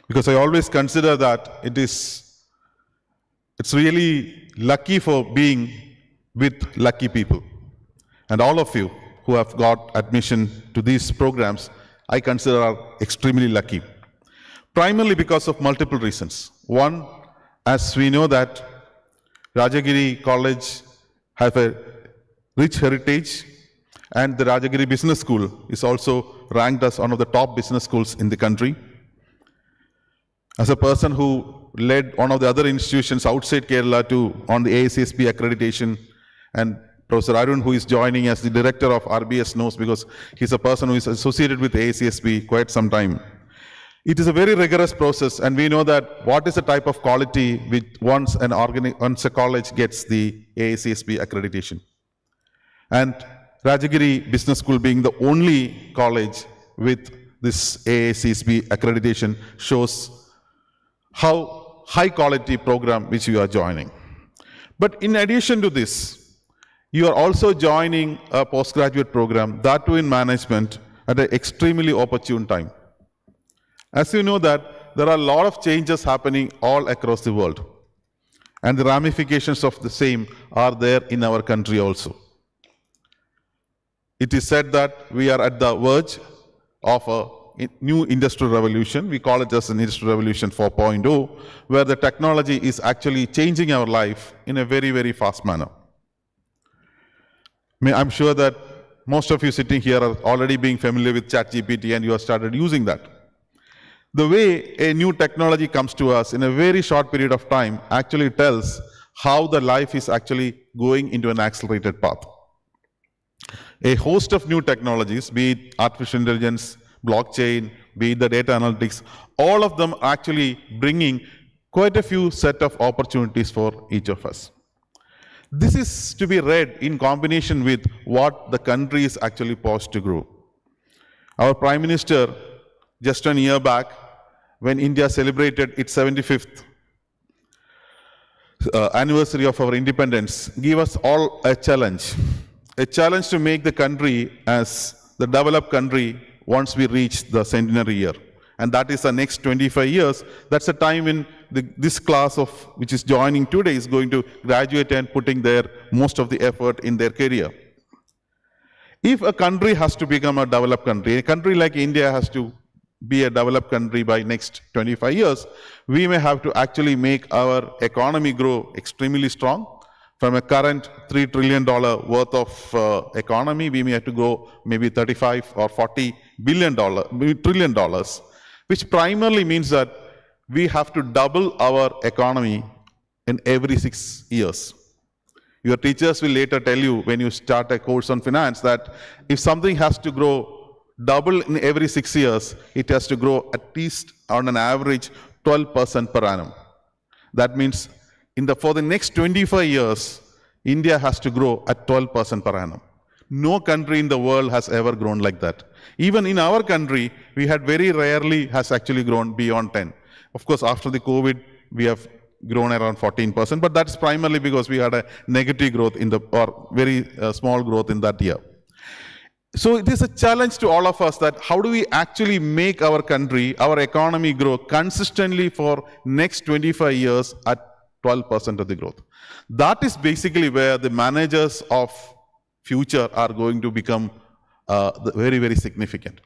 Because I always consider that it's really lucky for being with lucky people. And all of you who have got admission to these programs, I consider are extremely lucky. Primarily because of multiple reasons. One, as we know that Rajagiri College have a rich heritage, and the Rajagiri Business School is also ranked as one of the top business schools in the country. As a person who led one of the other institutions outside Kerala on the AICSB accreditation, and Professor Arun, who is joining as the director of RBS, knows because he's a person who is associated with AICSB quite some time. It is a very rigorous process, and we know that what is the type of quality which once a college gets the AICSB accreditation. And Rajagiri Business School being the only college with this AICSB accreditation shows how high quality program which you are joining. But in addition to this, you are also joining a postgraduate program, that too in management, at an extremely opportune time. As you know that there are a lot of changes happening all across the world, and the ramifications of the same are there in our country also. It is said that we are at the verge of a new industrial revolution. We call it as an industrial revolution 4.0, where the technology is actually changing our life in a very, very fast manner. I'm sure that most of you sitting here are already being familiar with ChatGPT and you have started using that. The way a new technology comes to us in a very short period of time actually tells how the life is actually going into an accelerated path. A host of new technologies, be it artificial intelligence, blockchain, be it the data analytics, all of them actually bringing quite a few set of opportunities for each of us. This is to be read in combination with what the country is actually poised to grow. Our Prime Minister, just a year back, when India celebrated its 75th anniversary of our independence, gave us all a challenge to make the country as the developed country once we reach the centenary year. and that is the next 25 years. That's a time when this class of which is joining today is going to graduate and putting their most of the effort in their career. If a country has to become a developed country, a country like India has to be a developed country by next 25 years, we may have to actually make our economy grow extremely strong. From a current $3 trillion worth of economy, we may have to grow maybe 35 or 40 trillion dollars, which primarily means that we have to double our economy in every 6 years. Your teachers will later tell you when you start a course on finance that if something has to grow double in every 6 years, it has to grow at least on an average 12% per annum. That means for the next 25 years, India has to grow at 12% per annum. No country in the world has ever grown like that. Even in our country, we had very rarely has actually grown beyond 10. Of course, after the COVID, we have grown around 14%, but that's primarily because we had a negative growth or very small growth in that year. So it is a challenge to all of us that how do we actually make our country, our economy grow consistently for next 25 years at 12% of the growth. That is basically where the managers of future are going to become very, very significant.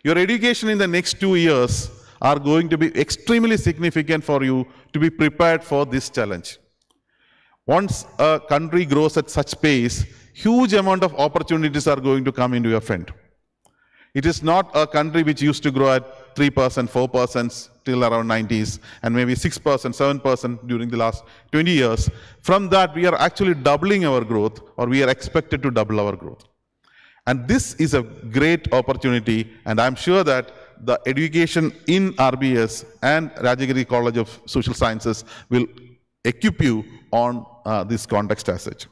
Your education in the next 2 years are going to be extremely significant for you to be prepared for this challenge. Once a country grows at such pace, huge amount of opportunities are going to come into your front. It is not a country which used to grow at 3%, 4% till around 90s, and maybe 6%, 7% during the last 20 years. From that, we are actually doubling our growth, or we are expected to double our growth. And this is a great opportunity, and I'm sure that the education in RBS and Rajagiri College of Social Sciences will equip you on this context as such.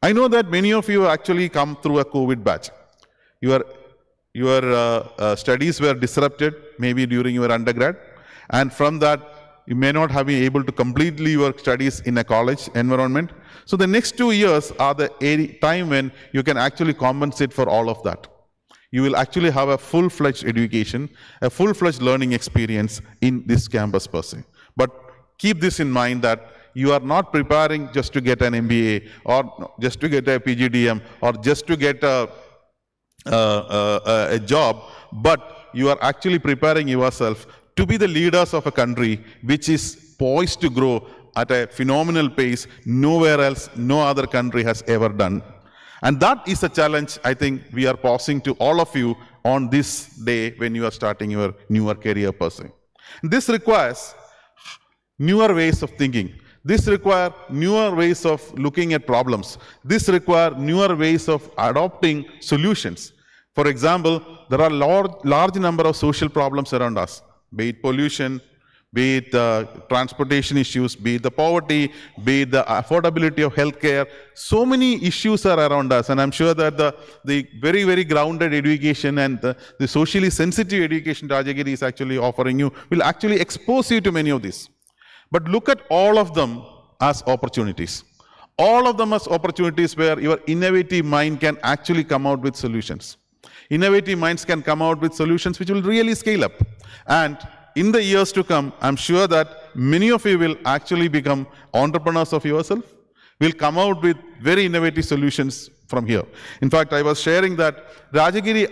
I know that many of you actually come through a COVID batch. Your studies were disrupted maybe during your undergrad, and from that you may not have been able to completely your studies in a college environment. So the next 2 years are the time when you can actually compensate for all of that. You will actually have a full-fledged education, a full-fledged learning experience in this campus per se. But keep this in mind that you are not preparing just to get an MBA or just to get a PGDM or just to get a job, but you are actually preparing yourself to be the leaders of a country which is poised to grow at a phenomenal pace nowhere else, no other country has ever done. And that is a challenge I think we are posing to all of you on this day when you are starting your newer career per se. This requires newer ways of thinking. This requires newer ways of looking at problems. This requires newer ways of adopting solutions. For example, there are large number of social problems around us, be it pollution, be it transportation issues, be it the poverty, be it the affordability of healthcare. So many issues are around us, and I'm sure that the very, very grounded education and the socially sensitive education Rajagiri is actually offering you will actually expose you to many of these. But look at all of them as opportunities. All of them as opportunities where your innovative mind can actually come out with solutions. Innovative minds can come out with solutions which will really scale up. And in the years to come, I'm sure that many of you will actually become entrepreneurs of yourself, will come out with very innovative solutions from here. In fact, I was sharing that Rajagiri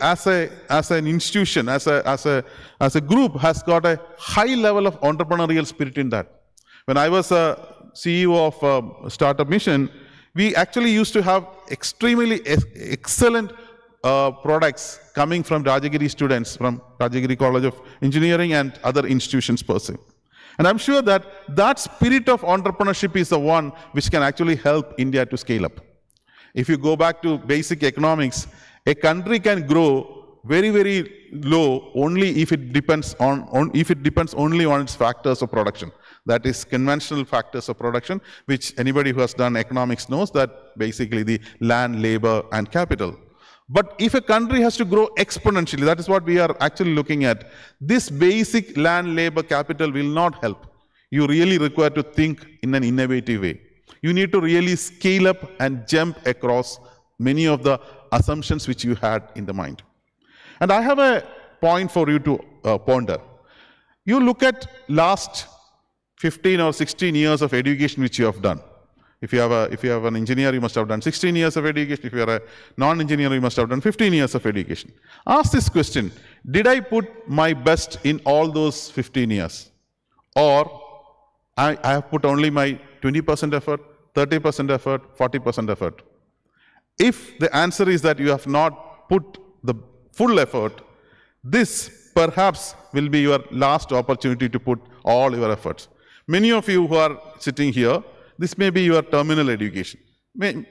as an institution, as a group, has got a high level of entrepreneurial spirit in that. When I was a CEO of Startup Mission, we actually used to have extremely excellent products coming from Rajagiri students, from Rajagiri College of Engineering and other institutions per se. And I'm sure that that spirit of entrepreneurship is the one which can actually help India to scale up. If you go back to basic economics, a country can grow very, very low only if it depends only on its factors of production. That is conventional factors of production, which anybody who has done economics knows that basically the land, labor, and capital. But if a country has to grow exponentially, that is what we are actually looking at, this basic land, labor, capital will not help. You really require to think in an innovative way. You need to really scale up and jump across many of the assumptions which you had in the mind. And I have a point for you to ponder. You look at last 15 or 16 years of education which you have done. If you have an engineer, you must have done 16 years of education. If you are a non-engineer, you must have done 15 years of education. Ask this question: did I put my best in all those 15 years? Or I have put only my 20% effort, 30% effort, 40% effort? If the answer is that you have not put the full effort, this perhaps will be your last opportunity to put all your efforts. Many of you who are sitting here, this may be your terminal education.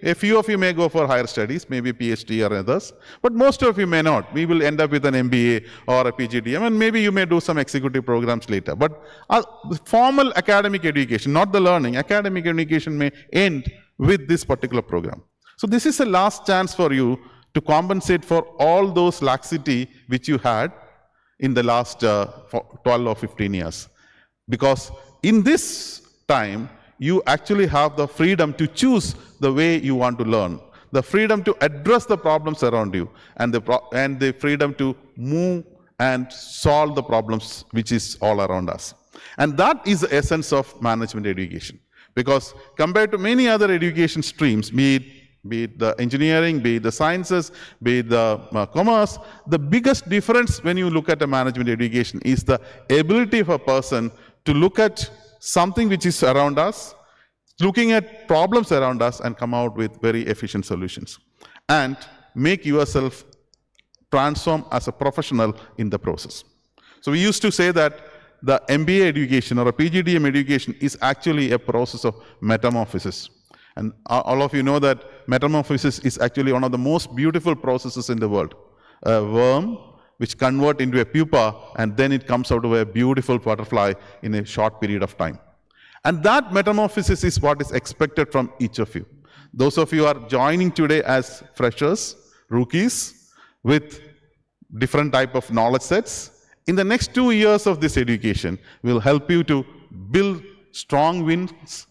A few of you may go for higher studies, maybe PhD or others, but most of you may not. We will end up with an MBA or a PGDM, and maybe you may do some executive programs later. But formal academic education, not the learning, academic education may end with this particular program. So this is a last chance for you to compensate for all those laxity which you had in the last 12 or 15 years. Because in this time, you actually have the freedom to choose the way you want to learn, the freedom to address the problems around you, and the freedom to move and solve the problems which is all around us. And that is the essence of management education. Because compared to many other education streams, be it the engineering, be it the sciences, be it the commerce, the biggest difference when you look at a management education is the ability of a person to look at something which is around us, looking at problems around us, and come out with very efficient solutions, and make yourself transform as a professional in the process. So we used to say that the MBA education or a PGDM education is actually a process of metamorphosis. And all of you know that metamorphosis is actually one of the most beautiful processes in the world. A worm which converts into a pupa, and then it comes out of a beautiful butterfly in a short period of time. And that metamorphosis is what is expected from each of you. Those of you who are joining today as freshers, rookies, with different type of knowledge sets, in the next 2 years of this education will help you to build strong wings,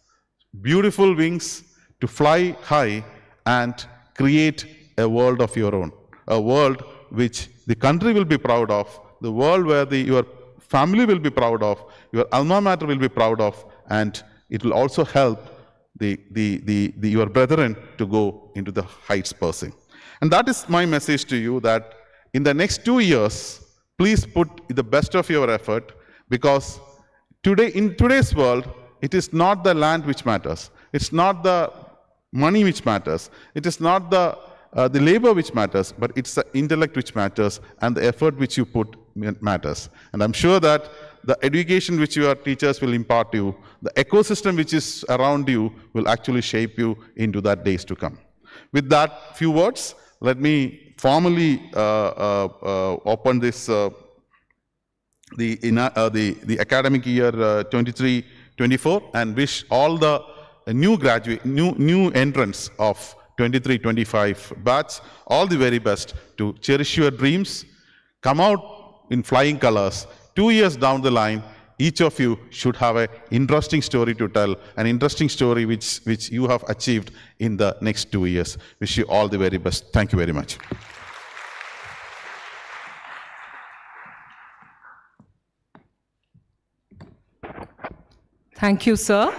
beautiful wings, to fly high and create a world of your own, a world which the country will be proud of, the world where your family will be proud of, your alma mater will be proud of, and it will also help your brethren to go into the heights pursuing. And that is my message to you, that in the next 2 years, please put the best of your effort, because in today's world, it is not the land which matters. It's not the money which matters. It is not the labor which matters, but it's the intellect which matters, and the effort which you put matters. And I'm sure that the education which your teachers will impart you, the ecosystem which is around you, will actually shape you into that days to come. With that few words, let me formally open this the academic year 23-24, and wish all the new entrants of 23-25 batch all the very best to cherish your dreams, come out in flying colors. 2 years down the line, each of you should have an interesting story to tell, an interesting story which you have achieved in the next 2 years. Wish you all the very best. Thank you very much. Thank you, sir.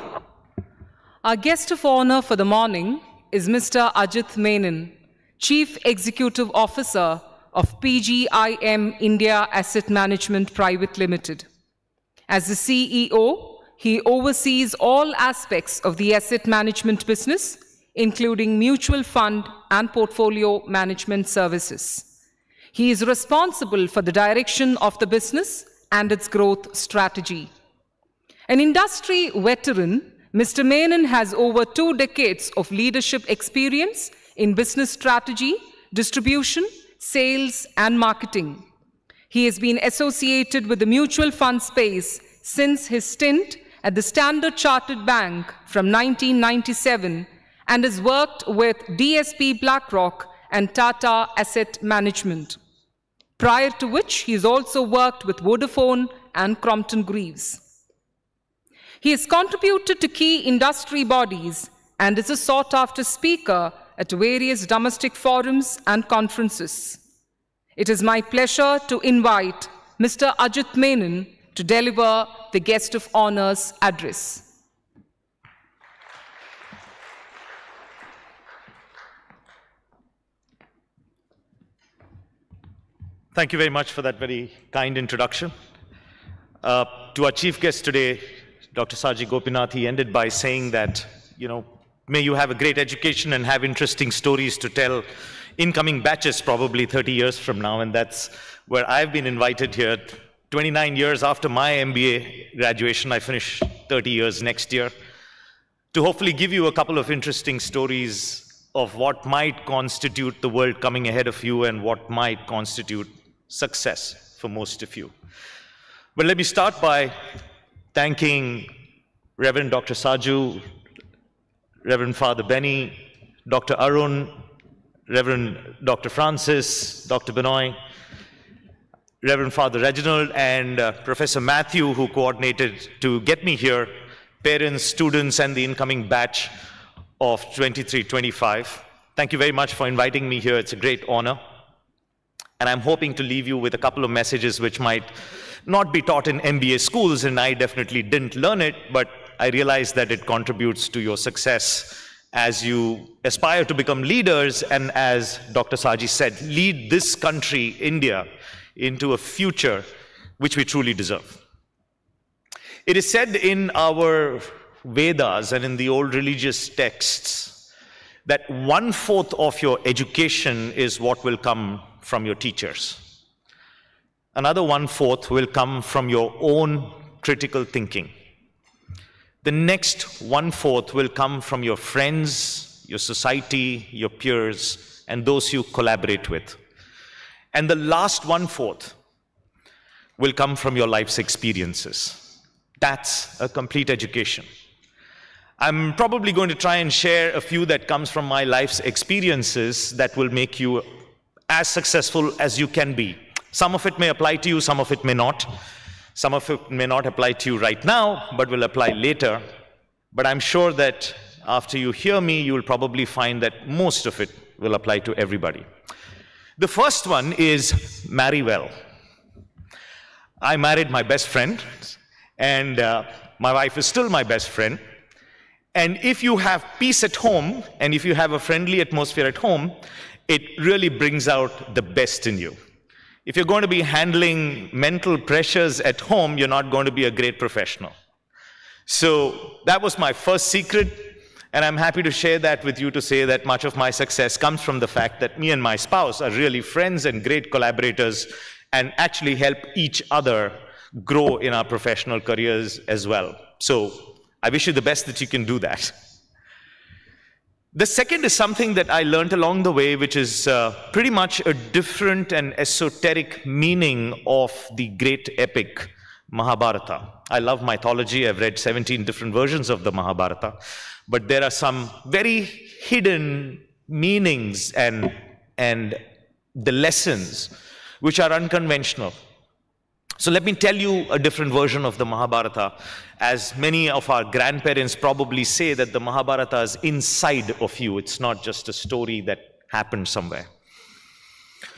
Our guest of honor for the morning is Mr. Ajit Menon, Chief Executive Officer of PGIM India Asset Management Private Limited. As the CEO, he oversees all aspects of the asset management business, including mutual fund and portfolio management services. He is responsible for the direction of the business and its growth strategy. An industry veteran, Mr. Menon has over 2 decades of leadership experience in business strategy, distribution, sales, and marketing. He has been associated with the mutual fund space since his stint at the Standard Chartered Bank from 1997, and has worked with DSP BlackRock and Tata Asset Management. Prior to which, he has also worked with Vodafone and Crompton Greaves. He has contributed to key industry bodies and is a sought-after speaker at various domestic forums and conferences. It is my pleasure to invite Mr. Ajit Menon to deliver the Guest of Honor's address. Thank you very much for that very kind introduction. To our chief guest today, Dr. Saji Gopinath, he ended by saying that, may you have a great education and have interesting stories to tell incoming batches probably 30 years from now. And that's where I've been invited here. 29 years after my MBA graduation, I finish 30 years next year, to hopefully give you a couple of interesting stories of what might constitute the world coming ahead of you and what might constitute success for most of you. But let me start by thanking Reverend Dr. Saju, Reverend Father Benny, Dr. Arun, Reverend Dr. Francis, Dr. Benoit, Reverend Father Reginald, and Professor Matthew, who coordinated to get me here, parents, students, and the incoming batch of 23-25. Thank you very much for inviting me here. It's a great honor. And I'm hoping to leave you with a couple of messages which might not be taught in MBA schools, and I definitely didn't learn it, but I realize that it contributes to your success as you aspire to become leaders and, as Dr. Saji said, lead this country, India, into a future which we truly deserve. It is said in our Vedas and in the old religious texts that 1/4 of your education is what will come from your teachers. Another 1/4 will come from your own critical thinking. The next 1/4 will come from your friends, your society, your peers, and those you collaborate with. And the last 1/4 will come from your life's experiences. That's a complete education. I'm probably going to try and share a few that comes from my life's experiences that will make you as successful as you can be. Some of it may apply to you, some of it may not. Some of it may not apply to you right now, but will apply later. But I'm sure that after you hear me, you'll probably find that most of it will apply to everybody. The first one is marry well. I married my best friend, and my wife is still my best friend. And if you have peace at home, and if you have a friendly atmosphere at home, it really brings out the best in you. If you're going to be handling mental pressures at home, you're not going to be a great professional. So that was my first secret, and I'm happy to share that with you to say that much of my success comes from the fact that me and my spouse are really friends and great collaborators and actually help each other grow in our professional careers as well. So I wish you the best that you can do that. The second is something that I learned along the way, which is pretty much a different and esoteric meaning of the great epic Mahabharata. I love mythology. I've read 17 different versions of the Mahabharata. But there are some very hidden meanings and the lessons which are unconventional. So let me tell you a different version of the Mahabharata. As many of our grandparents probably say that the Mahabharata is inside of you. It's not just a story that happened somewhere.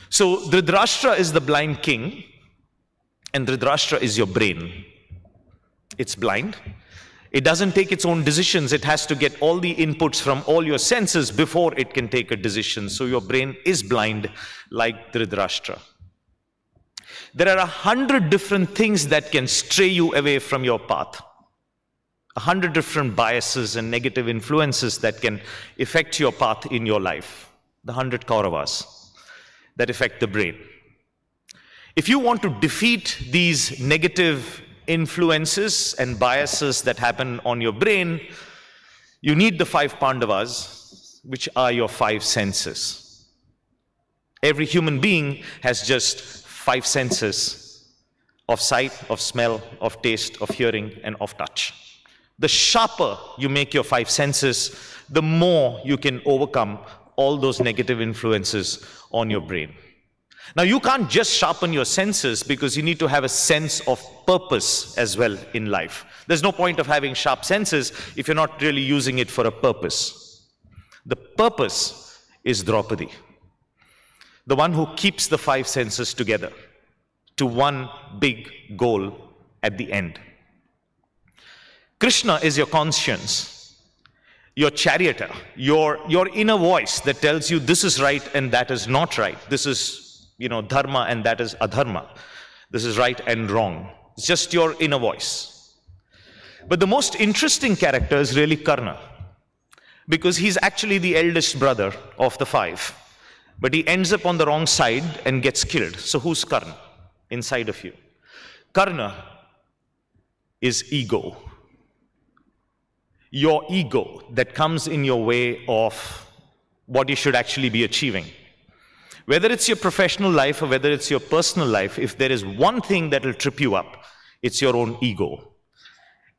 So Dhritarashtra is the blind king, and Dhritarashtra is your brain. It's blind. It doesn't take its own decisions. It has to get all the inputs from all your senses before it can take a decision. So your brain is blind like Dhritarashtra. There are 100 different things that can stray you away from your path. 100 different biases and negative influences that can affect your path in your life. The 100 Kauravas that affect the brain. If you want to defeat these negative influences and biases that happen on your brain, you need the 5 Pandavas, which are your 5 senses. Every human being has just 5 senses of sight, of smell, of taste, of hearing, and of touch. The sharper you make your 5 senses, the more you can overcome all those negative influences on your brain. Now, you can't just sharpen your senses because you need to have a sense of purpose as well in life. There's no point of having sharp senses if you're not really using it for a purpose. The purpose is Draupadi. the one who keeps the five senses together to one big goal at the end. Krishna is your conscience, your charioteer, your inner voice that tells you this is right and that is not right. This is, dharma and that is adharma. This is right and wrong. It's just your inner voice. But the most interesting character is really Karna, because he's actually the eldest brother of the five. But he ends up on the wrong side and gets killed. So who's Karna inside of you? Karna is ego. Your ego that comes in your way of what you should actually be achieving. Whether it's your professional life or whether it's your personal life, if there is one thing that will trip you up, it's your own ego.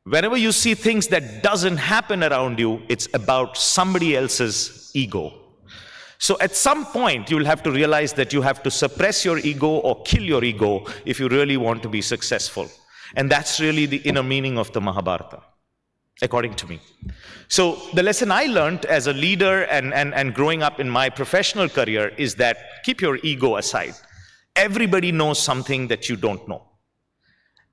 Whenever you see things that doesn't happen around you, it's about somebody else's ego. So at some point, you'll have to realize that you have to suppress your ego or kill your ego if you really want to be successful. And that's really the inner meaning of the Mahabharata, according to me. So the lesson I learned as a leader and growing up in my professional career is that keep your ego aside. Everybody knows something that you don't know.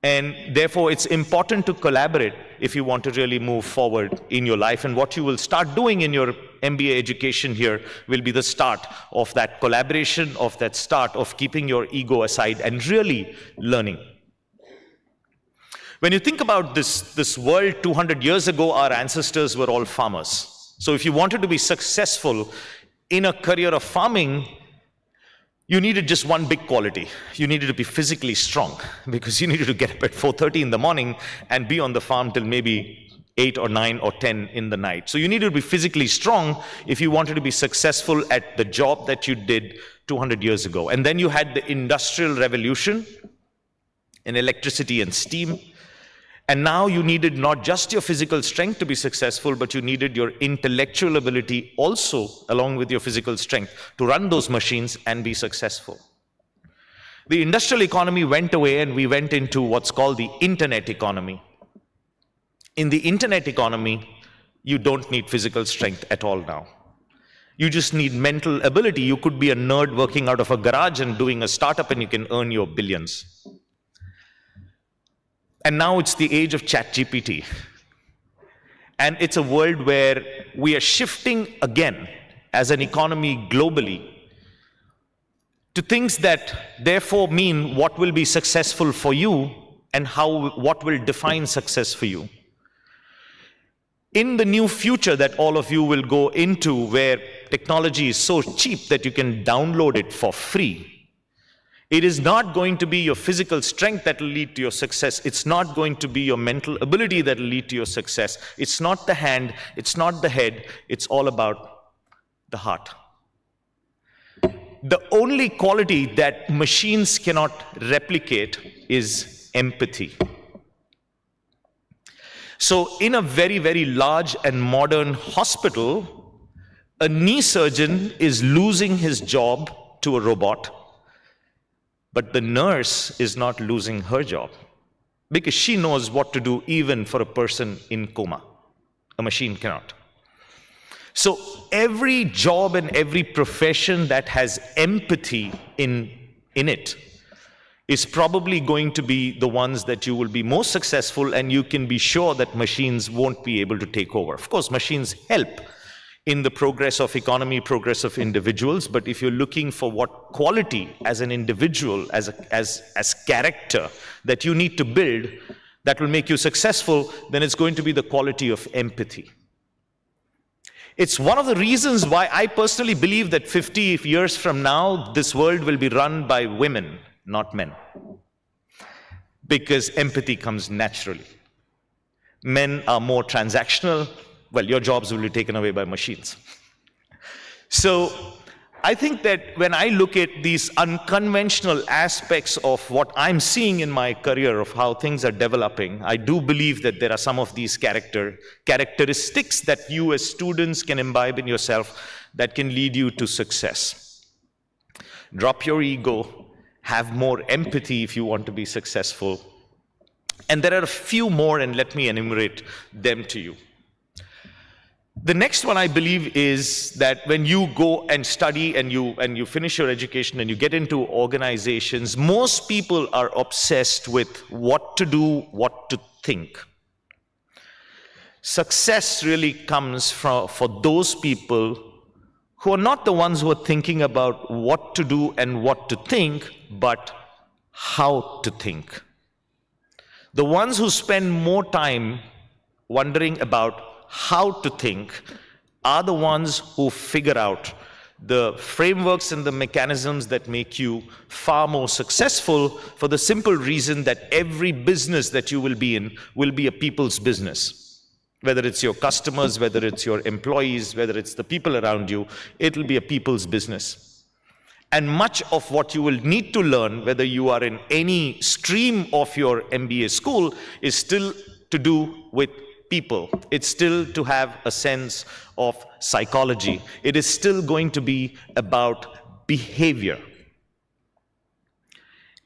And therefore, it's important to collaborate if you want to really move forward in your life. And what you will start doing in your MBA education here will be the start of that collaboration, of that start of keeping your ego aside and really learning. When you think about this world 200 years ago, our ancestors were all farmers. So if you wanted to be successful in a career of farming, you needed just one big quality. You needed to be physically strong because you needed to get up at 4:30 in the morning and be on the farm till maybe 8 or 9 or 10 in the night. So you needed to be physically strong if you wanted to be successful at the job that you did 200 years ago. And then you had the Industrial Revolution in electricity and steam. And now you needed not just your physical strength to be successful, but you needed your intellectual ability also, along with your physical strength, to run those machines and be successful. The industrial economy went away and we went into what's called the internet economy. In the internet economy, you don't need physical strength at all now. You just need mental ability. You could be a nerd working out of a garage and doing a startup and you can earn your billions. And now it's the age of ChatGPT. And it's a world where we are shifting again as an economy globally to things that therefore mean what will be successful for you and what will define success for you. In the new future that all of you will go into, where technology is so cheap that you can download it for free, it is not going to be your physical strength that will lead to your success. It's not going to be your mental ability that will lead to your success. It's not the hand, it's not the head, it's all about the heart. The only quality that machines cannot replicate is empathy. So in a very, very large and modern hospital, a knee surgeon is losing his job to a robot. But the nurse is not losing her job because she knows what to do even for a person in coma. A machine cannot. So every job and every profession that has empathy in it is probably going to be the ones that you will be most successful, and you can be sure that machines won't be able to take over. Of course, machines help in the progress of economy, progress of individuals. But if you're looking for what quality as an individual, as character that you need to build that will make you successful, then it's going to be the quality of empathy. It's one of the reasons why I personally believe that 50 years from now, this world will be run by women, not men. Because empathy comes naturally. Men are more transactional. Well, your jobs will be taken away by machines. So I think that when I look at these unconventional aspects of what I'm seeing in my career of how things are developing, I do believe that there are some of these characteristics that you as students can imbibe in yourself that can lead you to success. Drop your ego, have more empathy if you want to be successful. And there are a few more, and let me enumerate them to you. The next one, I believe, is that when you go and study and you finish your education and you get into organizations, most people are obsessed with what to do, what to think. Success really comes for those people who are not the ones who are thinking about what to do and what to think, but how to think. The ones who spend more time wondering about how to think are the ones who figure out the frameworks and the mechanisms that make you far more successful, for the simple reason that every business that you will be in will be a people's business. Whether it's your customers, whether it's your employees, whether it's the people around you, it'll be a people's business. And much of what you will need to learn, whether you are in any stream of your MBA school, is still to do with people. It's still to have a sense of psychology. It is still going to be about behavior.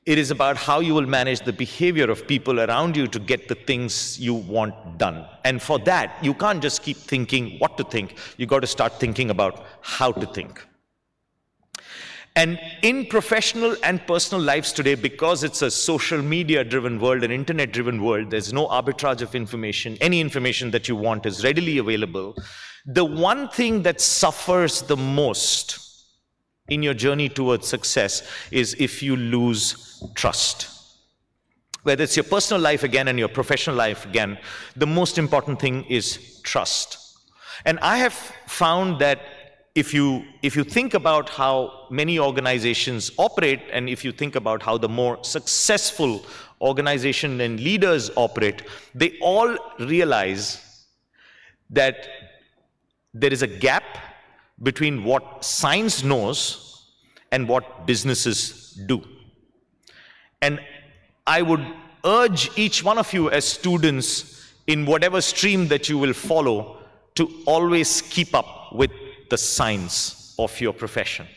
It is about how you will manage the behavior of people around you to get the things you want done. And for that, you can't just keep thinking what to think. You got to start thinking about how to think. And in professional and personal lives today, because it's a social media-driven world, an internet-driven world, there's no arbitrage of information. Any information that you want is readily available. The one thing that suffers the most in your journey towards success is if you lose trust. Whether it's your personal life again and your professional life again, the most important thing is trust. And I have found that if you think about how many organizations operate, and if you think about how the more successful organization and leaders operate, they all realize that there is a gap between what science knows and what businesses do. And I would urge each one of you as students in whatever stream that you will follow to always keep up with the science of your profession.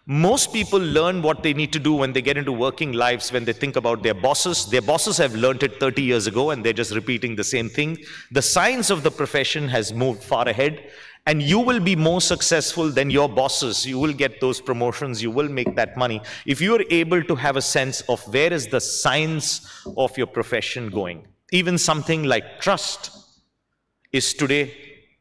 Most people learn what they need to do when they get into working lives, when they think about their bosses. Their bosses have learned it 30 years ago and they're just repeating the same thing. The science of the profession has moved far ahead, and you will be more successful than your bosses. You will get those promotions, you will make that money if you are able to have a sense of where is the science of your profession going. Even something like trust is today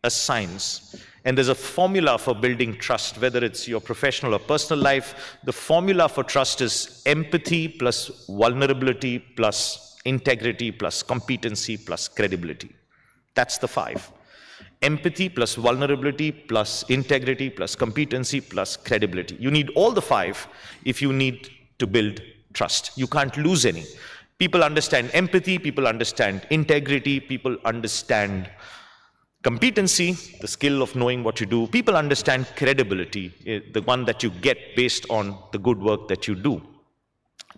a science. And there's a formula for building trust, whether it's your professional or personal life. The formula for trust is empathy plus vulnerability plus integrity plus competency plus credibility. That's the 5. Empathy plus vulnerability plus integrity plus competency plus credibility. You need all the 5 if you need to build trust. You can't lose any. People understand empathy, people understand integrity, people understand competency, the skill of knowing what you do. People understand credibility, the one that you get based on the good work that you do.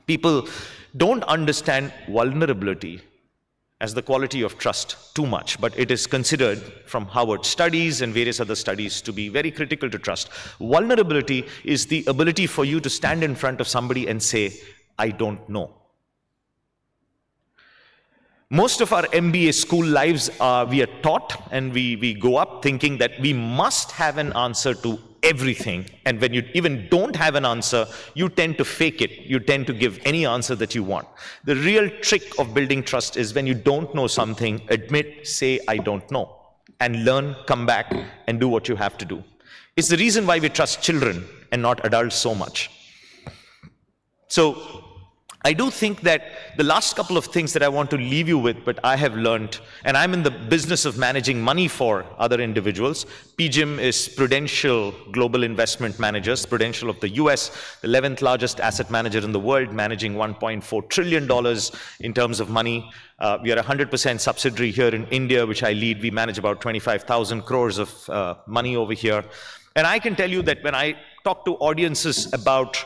People don't understand vulnerability as the quality of trust too much, but it is considered from Harvard studies and various other studies to be very critical to trust. Vulnerability is the ability for you to stand in front of somebody and say, I don't know. Most of our MBA school lives we are taught and we go up thinking that we must have an answer to everything. And when you even don't have an answer, you tend to fake it. You tend to give any answer that you want. The real trick of building trust is when you don't know something, admit, say, I don't know, and learn, come back, and do what you have to do. It's the reason why we trust children and not adults so much. So I do think that the last couple of things that I want to leave you with, but I have learned, and I'm in the business of managing money for other individuals. PGIM is Prudential Global Investment Managers, Prudential of the US, the 11th largest asset manager in the world, managing $1.4 trillion in terms of money. We are a 100% subsidiary here in India, which I lead. We manage about 25,000 crores of money over here. And I can tell you that when I talk to audiences about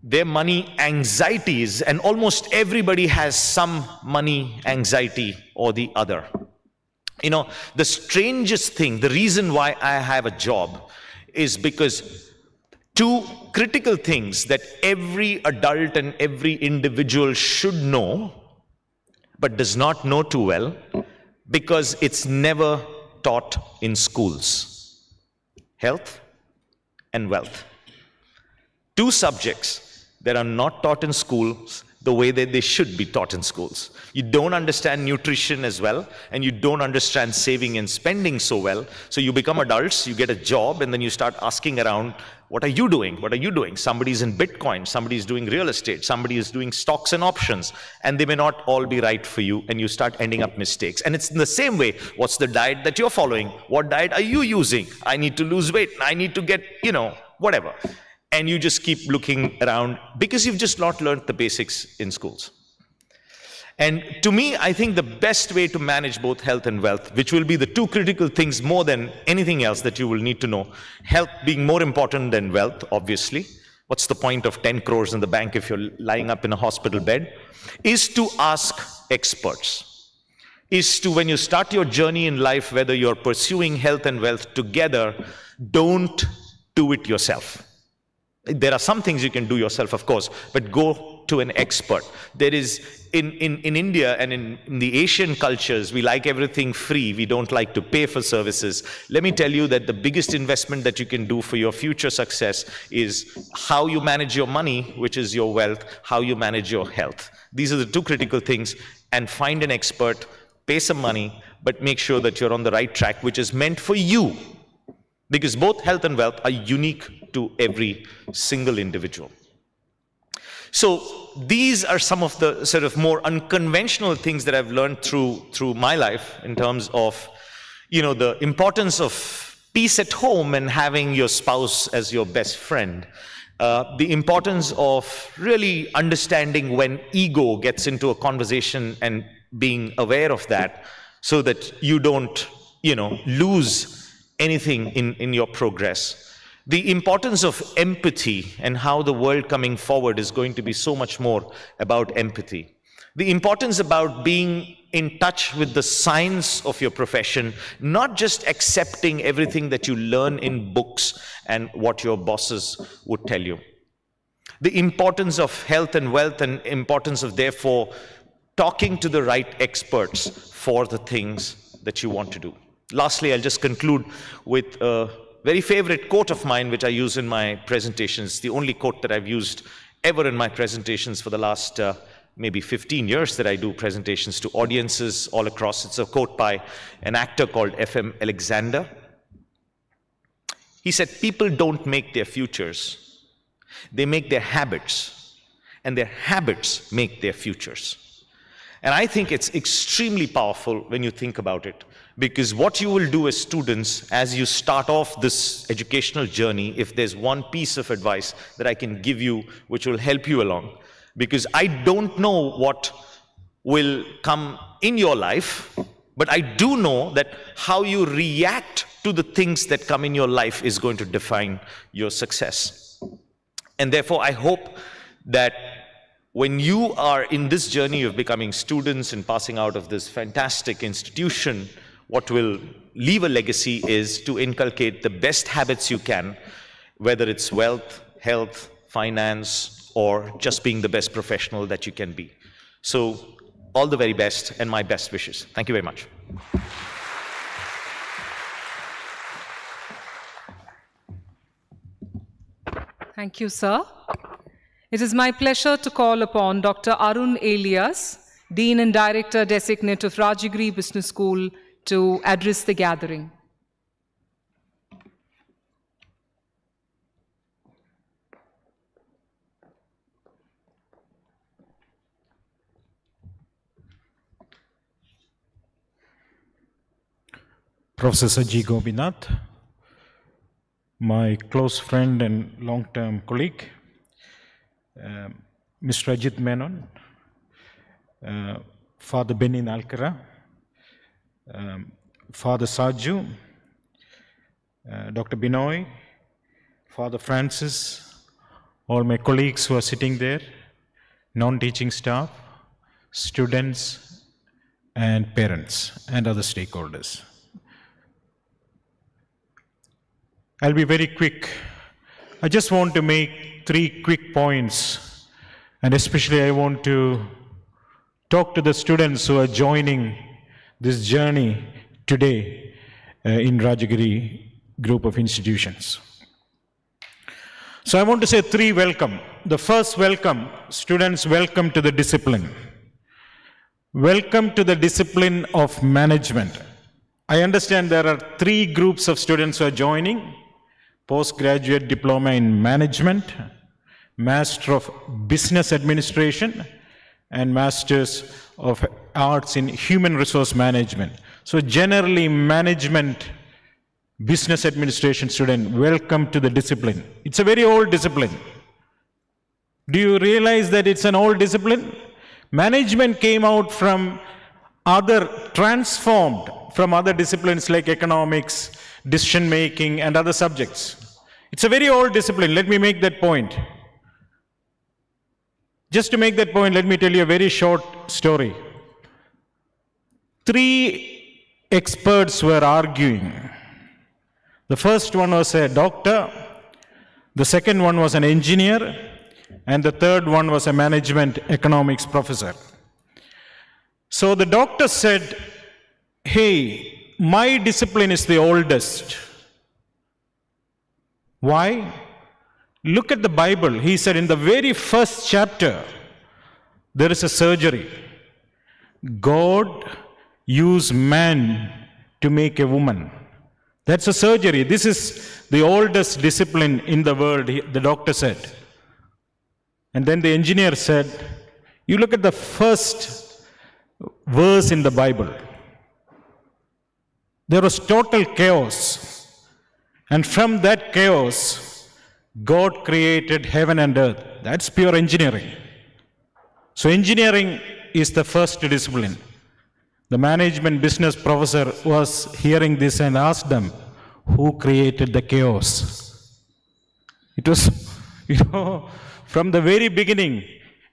their money anxieties, and almost everybody has some money anxiety or the other. You know, the strangest thing, the reason why I have a job is because 2 critical things that every adult and every individual should know, but does not know too well, because it's never taught in schools: health and wealth. Two subjects that are not taught in schools the way that they should be taught in schools. You don't understand nutrition as well, and you don't understand saving and spending so well. So you become adults, you get a job, and then you start asking around, what are you doing? What are you doing? Somebody's in Bitcoin, somebody's doing real estate, somebody is doing stocks and options, and they may not all be right for you, and you start ending up mistakes. And it's in the same way, what's the diet that you're following? What diet are you using? I need to lose weight, I need to get, whatever. And you just keep looking around because you've just not learned the basics in schools. And to me, I think the best way to manage both health and wealth, which will be the two critical things more than anything else that you will need to know, health being more important than wealth, obviously. What's the point of 10 crores in the bank if you're lying up in a hospital bed? Is to ask experts. Is to, when you start your journey in life, whether you're pursuing health and wealth together, don't do it yourself. There are some things you can do yourself, of course, but go to an expert. There is, in India and in the Asian cultures, we like everything free. We don't like to pay for services. Let me tell you that the biggest investment that you can do for your future success is how you manage your money, which is your wealth, how you manage your health. These are the two critical things. And find an expert, pay some money, but make sure that you're on the right track, which is meant for you. Because both health and wealth are unique to every single individual. So these are some of the sort of more unconventional things that I've learned through my life in terms of, the importance of peace at home and having your spouse as your best friend. The importance of really understanding when ego gets into a conversation and being aware of that so that you don't, lose anything in your progress. The importance of empathy and how the world coming forward is going to be so much more about empathy. The importance about being in touch with the science of your profession, not just accepting everything that you learn in books and what your bosses would tell you. The importance of health and wealth and importance of, therefore, talking to the right experts for the things that you want to do. Lastly, I'll just conclude with a very favorite quote of mine, which I use in my presentations, the only quote that I've used ever in my presentations for the last maybe 15 years that I do presentations to audiences all across. It's a quote by an actor called F.M. Alexander. He said, "People don't make their futures, they make their habits, and their habits make their futures." And I think it's extremely powerful when you think about it. Because what you will do as students, as you start off this educational journey, if there's one piece of advice that I can give you, which will help you along, because I don't know what will come in your life, but I do know that how you react to the things that come in your life is going to define your success. And therefore, I hope that when you are in this journey of becoming students and passing out of this fantastic institution, what will leave a legacy is to inculcate the best habits you can, whether it's wealth, health, finance, or just being the best professional that you can be. So all the very best and my best wishes. Thank you very much. Thank you, sir. It is my pleasure to call upon Dr. Arun Elias, Dean and Director Designate of Rajagiri Business School, to address the gathering. Professor G. Gopinath, my close friend and long-term colleague, Mr. Ajit Menon, Father Benin Alcara, Father Saju, Dr. Binoy, Father Francis, all my colleagues who are sitting there, non-teaching staff, students, and parents, and other stakeholders. I'll be very quick. I just want to make 3 quick points, and especially I want to talk to the students who are joining this journey today in Rajagiri group of institutions. So I want to say 3 welcome. The first welcome, students, welcome to the discipline. Welcome to the discipline of management. I understand there are 3 groups of students who are joining: postgraduate diploma in management, Master of Business Administration, and Masters of Arts in Human Resource Management. So generally, management, business administration student, welcome to the discipline. It's a very old discipline. Do you realize that it's an old discipline? Management came out from transformed from other disciplines like economics, decision making, and other subjects. It's a very old discipline. Let me make that point. Just to make that point, let me tell you a very short story. 3 experts were arguing. The first one was a doctor, the second one was an engineer, and the third one was a management economics professor. So the doctor said, "Hey, my discipline is the oldest." Why? Look at the Bible. He said in the very first chapter, there is a surgery. God used man to make a woman. That's a surgery. This is the oldest discipline in the world, the doctor said. And then the engineer said, you look at the first verse in the Bible. There was total chaos. And from that chaos, God created heaven and earth. That's pure engineering. So engineering is the first discipline. The management business professor was hearing this and asked them, who created the chaos? It was, from the very beginning,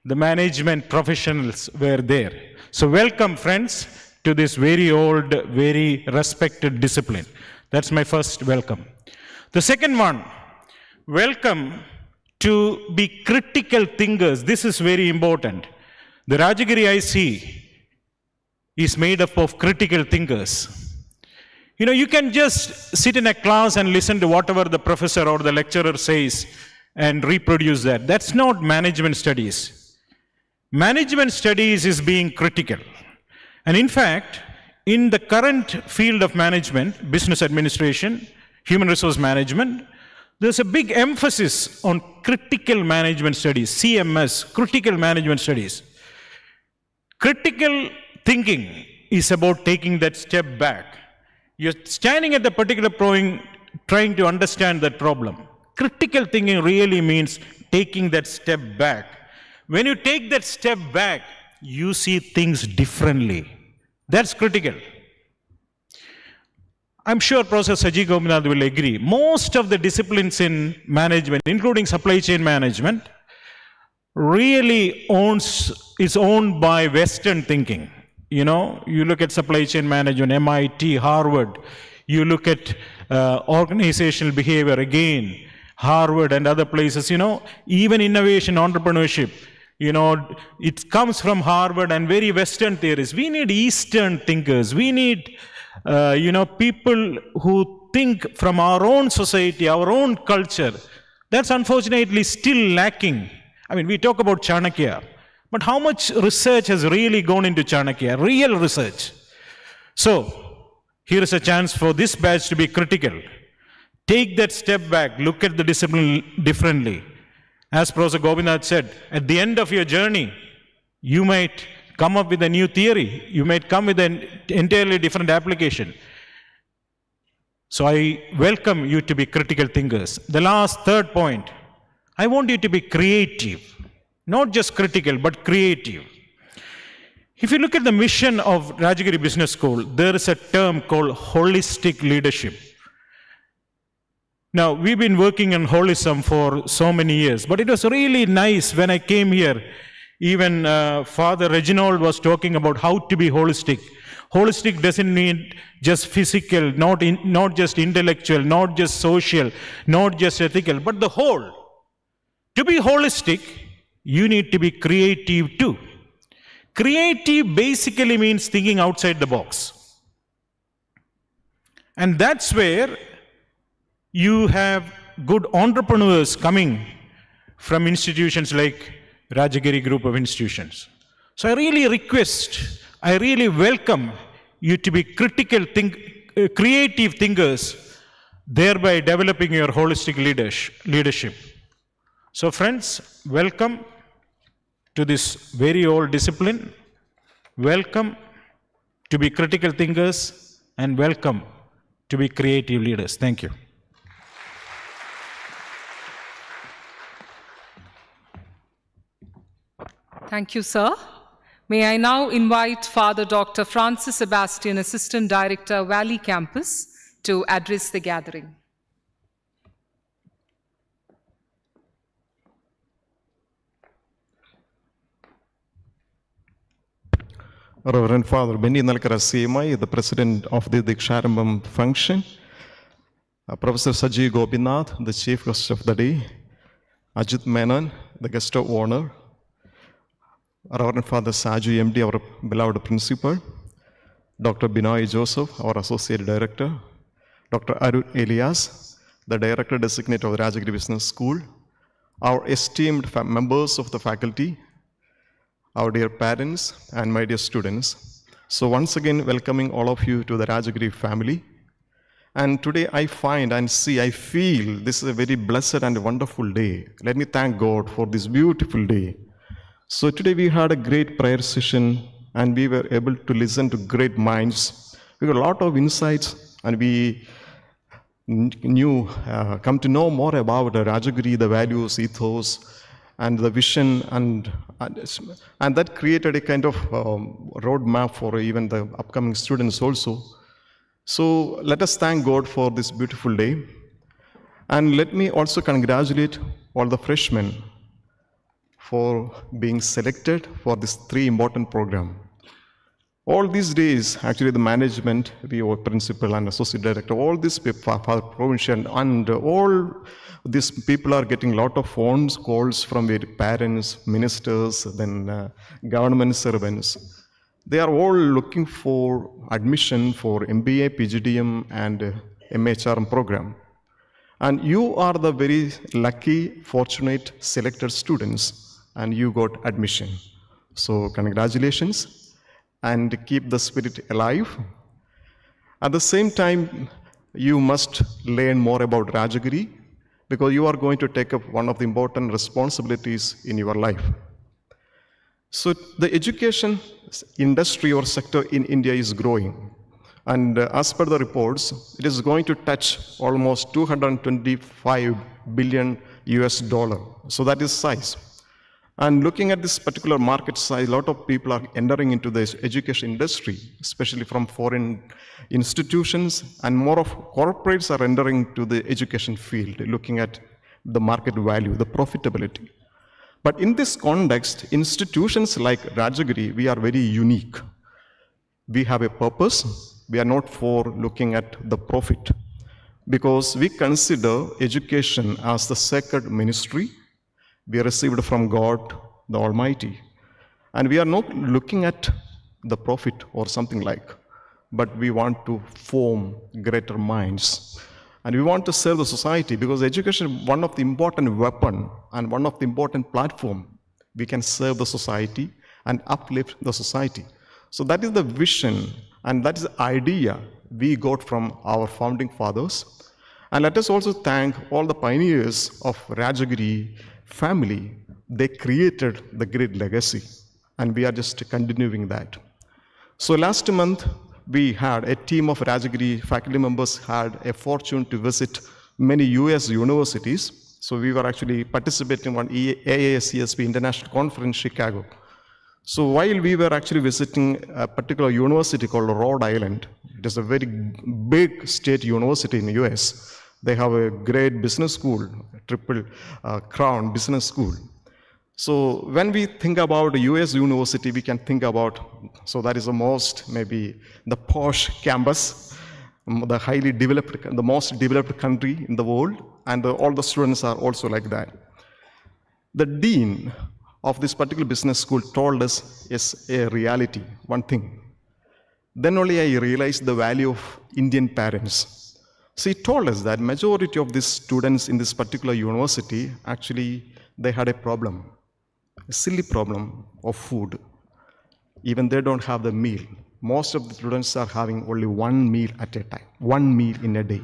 the management professionals were there. So welcome, friends, to this very old, very respected discipline. That's my first welcome. The second one, welcome to be critical thinkers. This is very important. The Rajagiri IC is made up of critical thinkers. You can just sit in a class and listen to whatever the professor or the lecturer says and reproduce that. That's not management studies. Management studies is being critical. And in fact, in the current field of management, business administration, human resource management, there's a big emphasis on critical management studies, CMS, critical management studies. Critical thinking is about taking that step back. You're standing at the particular point, trying to understand that problem. Critical thinking really means taking that step back. When you take that step back, you see things differently. That's critical. I'm sure Professor Saji Gopinath will agree. Most of the disciplines in management, including supply chain management, really is owned by Western thinking. You look at supply chain management, MIT, Harvard. You look at organizational behavior, again, Harvard and other places. Even innovation, entrepreneurship, it comes from Harvard and very Western theories. We need Eastern thinkers. We need, people who think from our own society, our own culture. That's unfortunately still lacking. We talk about Chanakya. But how much research has really gone into Chanakya? Real research. So, here is a chance for this batch to be critical. Take that step back, look at the discipline differently. As Professor Gopinath said, at the end of your journey, you might come up with a new theory. You might come with an entirely different application. So I welcome you to be critical thinkers. The third point, I want you to be creative. Not just critical, but creative. If you look at the mission of Rajagiri Business School, there is a term called holistic leadership. Now, we've been working on holism for so many years, but it was really nice when I came here. Even Father Reginald was talking about how to be holistic. Holistic doesn't mean just physical, not just intellectual, not just social, not just ethical, but the whole. To be holistic, you need to be creative too. Creative basically means thinking outside the box. And that's where you have good entrepreneurs coming from institutions like Rajagiri Group of Institutions. So I really request, I really welcome you to be creative thinkers, thereby developing your holistic leadership. So friends, welcome to this very old discipline. Welcome to be critical thinkers, and welcome to be creative leaders. Thank you. Thank you, sir. May I now invite Father Dr. Francis Sebastian, Assistant Director, Valley Campus, to address the gathering. Reverend Father Benny Nalkara CMI, the President of the Dheeksharambham function, Professor Saji Gopinath, the Chief Guest of the day, Ajit Menon, the Guest of Honor, Reverend Father Saju MD, our beloved Principal, Dr. Binoy Joseph, our Associate Director, Dr. Arun Elias, the Director Designate of the Rajagiri Business School, our esteemed members of the faculty, our dear parents, and my dear students. So once again, welcoming all of you to the Rajagiri family. And today I find and see, I feel this is a very blessed and wonderful day. Let me thank God for this beautiful day. So today we had a great prayer session and we were able to listen to great minds. We got a lot of insights and we come to know more about the Rajagiri, the values, ethos, and the vision, and that created a kind of roadmap for even the upcoming students also. So let us thank God for this beautiful day. And let me also congratulate all the freshmen for being selected for this 3 important program. All these days, actually the management, our principal and associate director, all these people, provincial, and all these people are getting a lot of phone calls from their parents, ministers, then government servants. They are all looking for admission for MBA, PGDM, and MHRM program. And you are the very lucky, fortunate, selected students, and you got admission. So congratulations. And keep the spirit alive. At the same time, you must learn more about Rajagiri because you are going to take up one of the important responsibilities in your life. So the education industry or sector in India is growing. And as per the reports, it is going to touch almost $225 billion US. So that is size. And looking at this particular market size, a lot of people are entering into this education industry, especially from foreign institutions, and more of corporates are entering to the education field, looking at the market value, the profitability. But in this context, institutions like Rajagiri, we are very unique. We have a purpose. We are not for looking at the profit, because we consider education as the sacred ministry we received from God, the Almighty. And we are not looking at the profit or something like, but we want to form greater minds. And we want to serve the society because education is one of the important weapon and one of the important platform. We can serve the society and uplift the society. So that is the vision and that is the idea we got from our founding fathers. And let us also thank all the pioneers of Rajagiri family. They created the great legacy and we are just continuing that. So last month we had a team of Rajagiri faculty members had a fortune to visit many US universities. So we were actually participating on AASCSP International Conference Chicago. So while we were actually visiting a particular university called Rhode Island, it is a very big state university in the US. They have a great business school, triple crown business school. So when we think about a US university, we can think about, so that is the most, maybe the posh campus, the highly developed, the most developed country in the world, and all the students are also like that. The dean of this particular business school told us is a reality, one thing. Then only I realized the value of Indian parents. So he told us that majority of these students in this particular university, actually, they had a problem, a silly problem of food. Even they don't have the meal. Most of the students are having only one meal at a time, one meal in a day,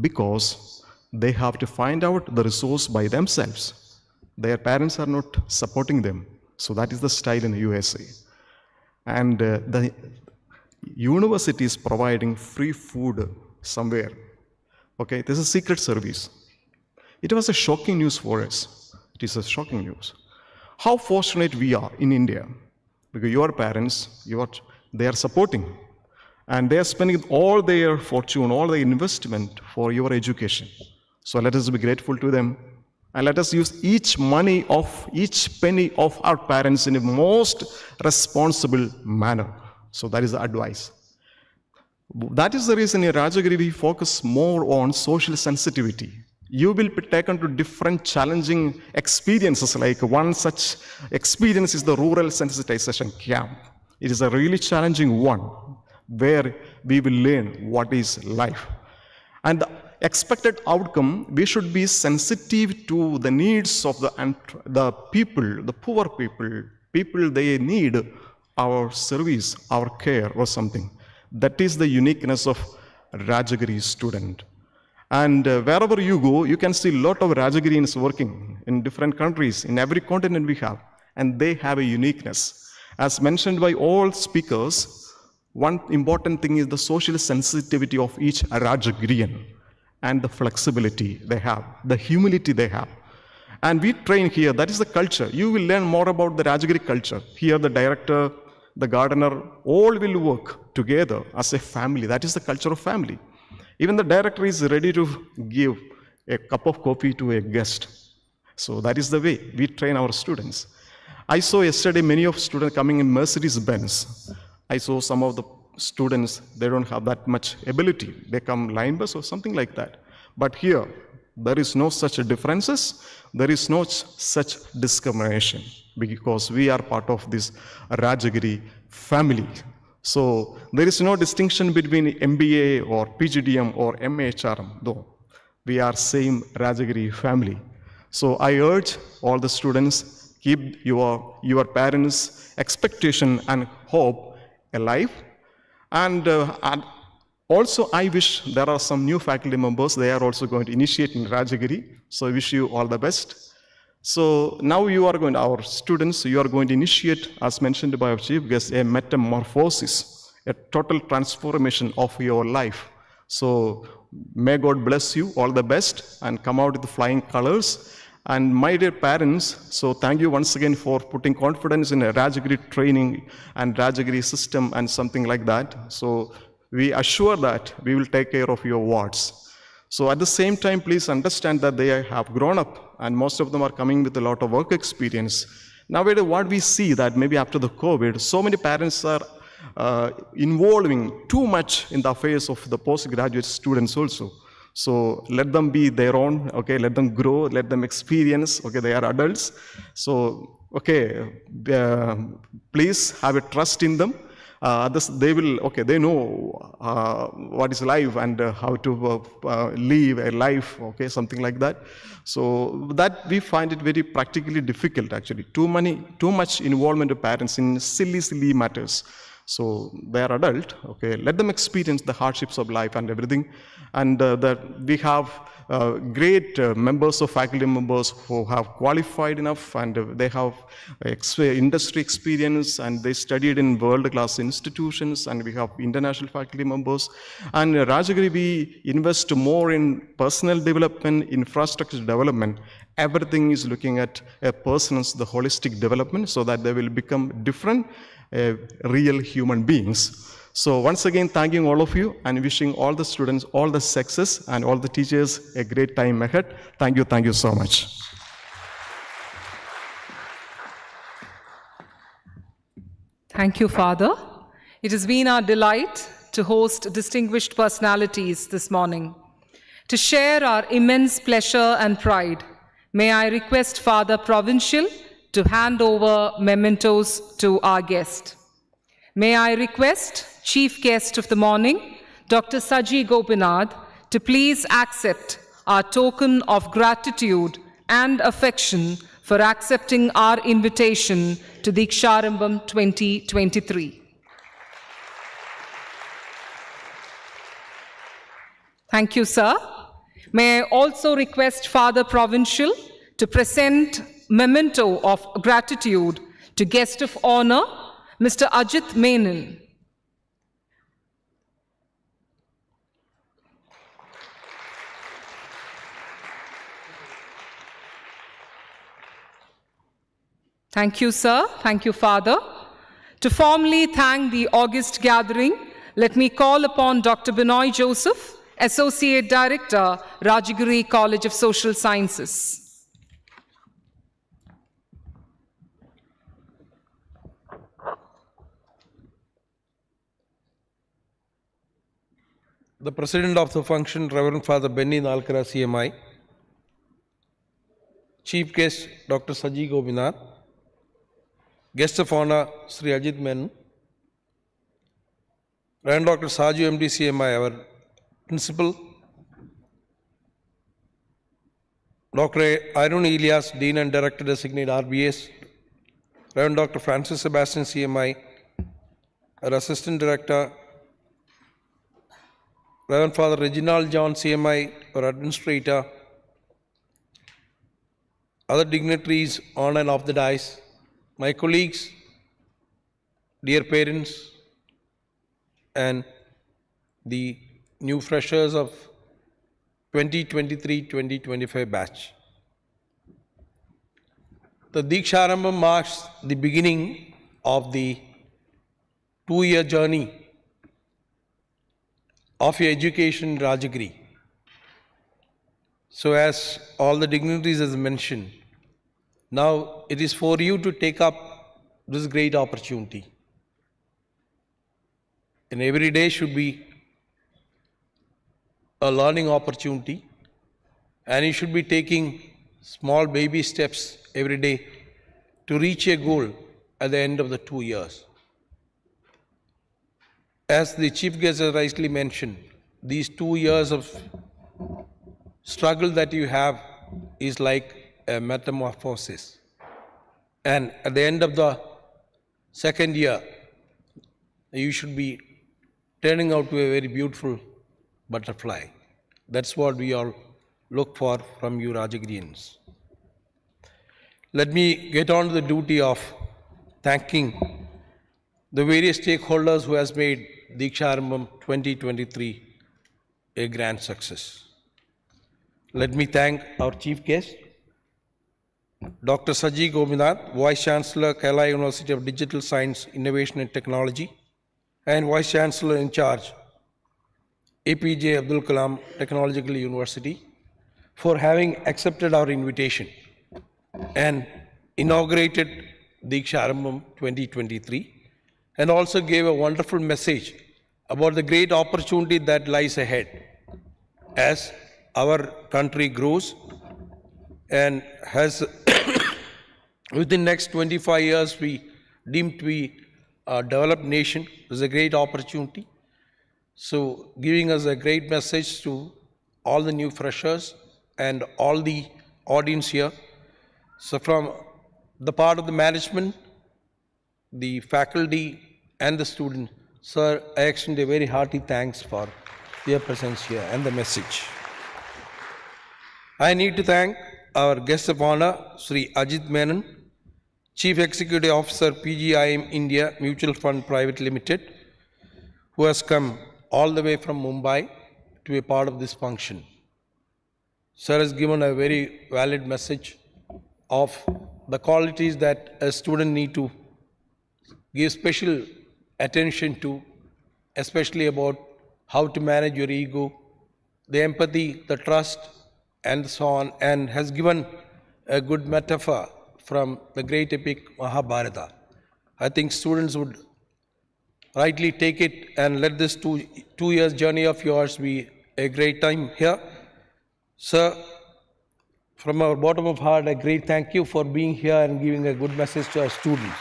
because they have to find out the resource by themselves. Their parents are not supporting them. So that is the style in the USA. And the university is providing free food somewhere. Okay, this is secret service. It was a shocking news for us. It is a shocking news. How fortunate we are in India, because your parents, they are supporting, and they are spending all their fortune, all their investment for your education. So let us be grateful to them, and let us use each penny of our parents in a most responsible manner. So that is the advice. That is the reason in Rajagiri we focus more on social sensitivity. You will be taken to different challenging experiences. Like one such experience is the rural sensitization camp. It is a really challenging one where we will learn what is life. And the expected outcome, we should be sensitive to the needs of the people, the poor people they need our service, our care or something. That is the uniqueness of Rajagiri student. And wherever you go, you can see a lot of Rajagirians working in different countries, in every continent we have, and they have a uniqueness. As mentioned by all speakers, one important thing is the social sensitivity of each Rajagirian and the flexibility they have, the humility they have. And we train here, that is the culture. You will learn more about the Rajagiri culture. Here the director, the gardener, all will work together as a family. That is the culture of family. Even the director is ready to give a cup of coffee to a guest. So that is the way we train our students. I saw yesterday many of students coming in Mercedes-Benz. I saw some of the students, they don't have that much ability. They come line bus or something like that. But here, there is no such differences. There is no such discrimination, because we are part of this Rajagiri family. So there is no distinction between MBA or PGDM or MHRM, though we are same Rajagiri family. So I urge all the students, keep your parents' expectation and hope alive. And also I wish there are some new faculty members, they are also going to initiate in Rajagiri. So I wish you all the best. So now our students, you are going to initiate, as mentioned by our chief guest, a metamorphosis, a total transformation of your life. So may God bless you, all the best, and come out with the flying colors. And my dear parents, so thank you once again for putting confidence in a Rajagiri training and Rajagiri system and something like that. So we assure that we will take care of your wards. So at the same time, please understand that they have grown up and most of them are coming with a lot of work experience. Nowadays, what we see that maybe after the COVID, so many parents are involving too much in the affairs of the postgraduate students also. So let them be their own, okay, let them grow, let them experience, okay, they are adults. So, okay, please have a trust in them. They know what is life and how to live a life, okay, something like that. So that we find it very practically difficult actually. Too much involvement of parents in silly matters. So they are adult, okay, let them experience the hardships of life and everything. And that we have great members of faculty members who have qualified enough and they have industry experience and they studied in world-class institutions, and we have international faculty members. And Rajagiri, we invest more in personal development, infrastructure development. Everything is looking at a person's the holistic development so that they will become different real human beings. So once again, thanking all of you and wishing all the students all the success and all the teachers a great time ahead. Thank you so much. Thank you, Father. It has been our delight to host distinguished personalities this morning. To share our immense pleasure and pride, may I request Father Provincial to hand over mementos to our guest. May I request chief guest of the morning, Dr. Saji Gopinath, to please accept our token of gratitude and affection for accepting our invitation to Dheeksharambham 2023. Thank you, sir. May I also request Father Provincial to present memento of gratitude to guest of honor, Mr. Ajit Menon. Thank you, sir. Thank you, Father. To formally thank the august gathering, let me call upon Dr. Binoy Joseph, Associate Director, Rajagiri College of Social Sciences. The President of the function, Reverend Father Benny Nalkara, CMI, Chief Guest, Dr. Saji Gopinath, Guest of Honor, Sri Ajit Menon, Reverend Dr. Saju MD, CMI, our Principal, Dr. Arun Elias, Dean and Director Designate, RBS, Reverend Dr. Francis Sebastian, CMI, our Assistant Director, Reverend Father Reginald John, CMI, our Administrator, other dignitaries on and off the dais, my colleagues, dear parents, and the new freshers of 2023-2025 batch. The Dheeksharambham marks the beginning of the 2-year journey of your education in Rajagiri. So as all the dignitaries has mentioned, now it is for you to take up this great opportunity. And every day should be a learning opportunity, and you should be taking small baby steps every day to reach a goal at the end of the 2 years. As the Chief Guest has rightly mentioned, these 2 years of struggle that you have is like a metamorphosis. And at the end of the second year, you should be turning out to a very beautiful butterfly. That's what we all look for from you Rajagirians. Let me get on to the duty of thanking the various stakeholders who has made Dheeksharambham 2023 a grand success. Let me thank our chief guest, Dr. Saji Gopinath, Vice Chancellor, Kerala University of Digital Science, Innovation and Technology, and Vice Chancellor in charge, APJ Abdul Kalam Technological University, for having accepted our invitation and inaugurated Dheeksharambham 2023, and also gave a wonderful message about the great opportunity that lies ahead as our country grows and has within next 25 years we deemed to be a developed nation. Is a great opportunity. So giving us a great message to all the new freshers and all the audience here. So from the part of the management, the faculty and the student, sir, I extend a very hearty thanks for your presence here and the message. I need to thank our guest of honor, Sri Ajit Menon, Chief Executive Officer, PGIM India Mutual Fund Private Limited, who has come all the way from Mumbai to be a part of this function. Sir has given a very valid message of the qualities that a student need to give special attention to, especially about how to manage your ego, the empathy, the trust, and so on, and has given a good metaphor from the great epic Mahabharata. I think students would rightly take it and let this two years journey of yours be a great time here. Sir, from our bottom of heart, a great thank you for being here and giving a good message to our students.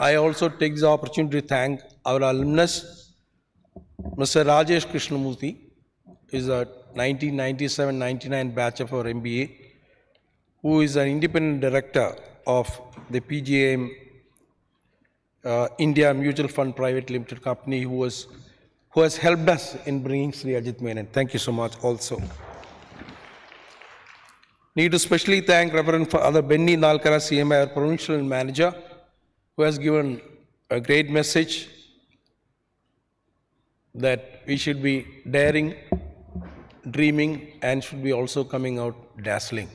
I also take this opportunity to thank our alumnus, Mr. Rajesh Krishnamurthy, is a 1997-99 batch of our MBA, who is an independent director of the PGIM India Mutual Fund Private Limited Company, who has helped us in bringing Sri Ajit Menon. Thank you so much also. Need to specially thank Reverend Father Benny Nalkara, CMI, our provincial manager, who has given a great message that we should be daring, dreaming, and should be also coming out dazzling.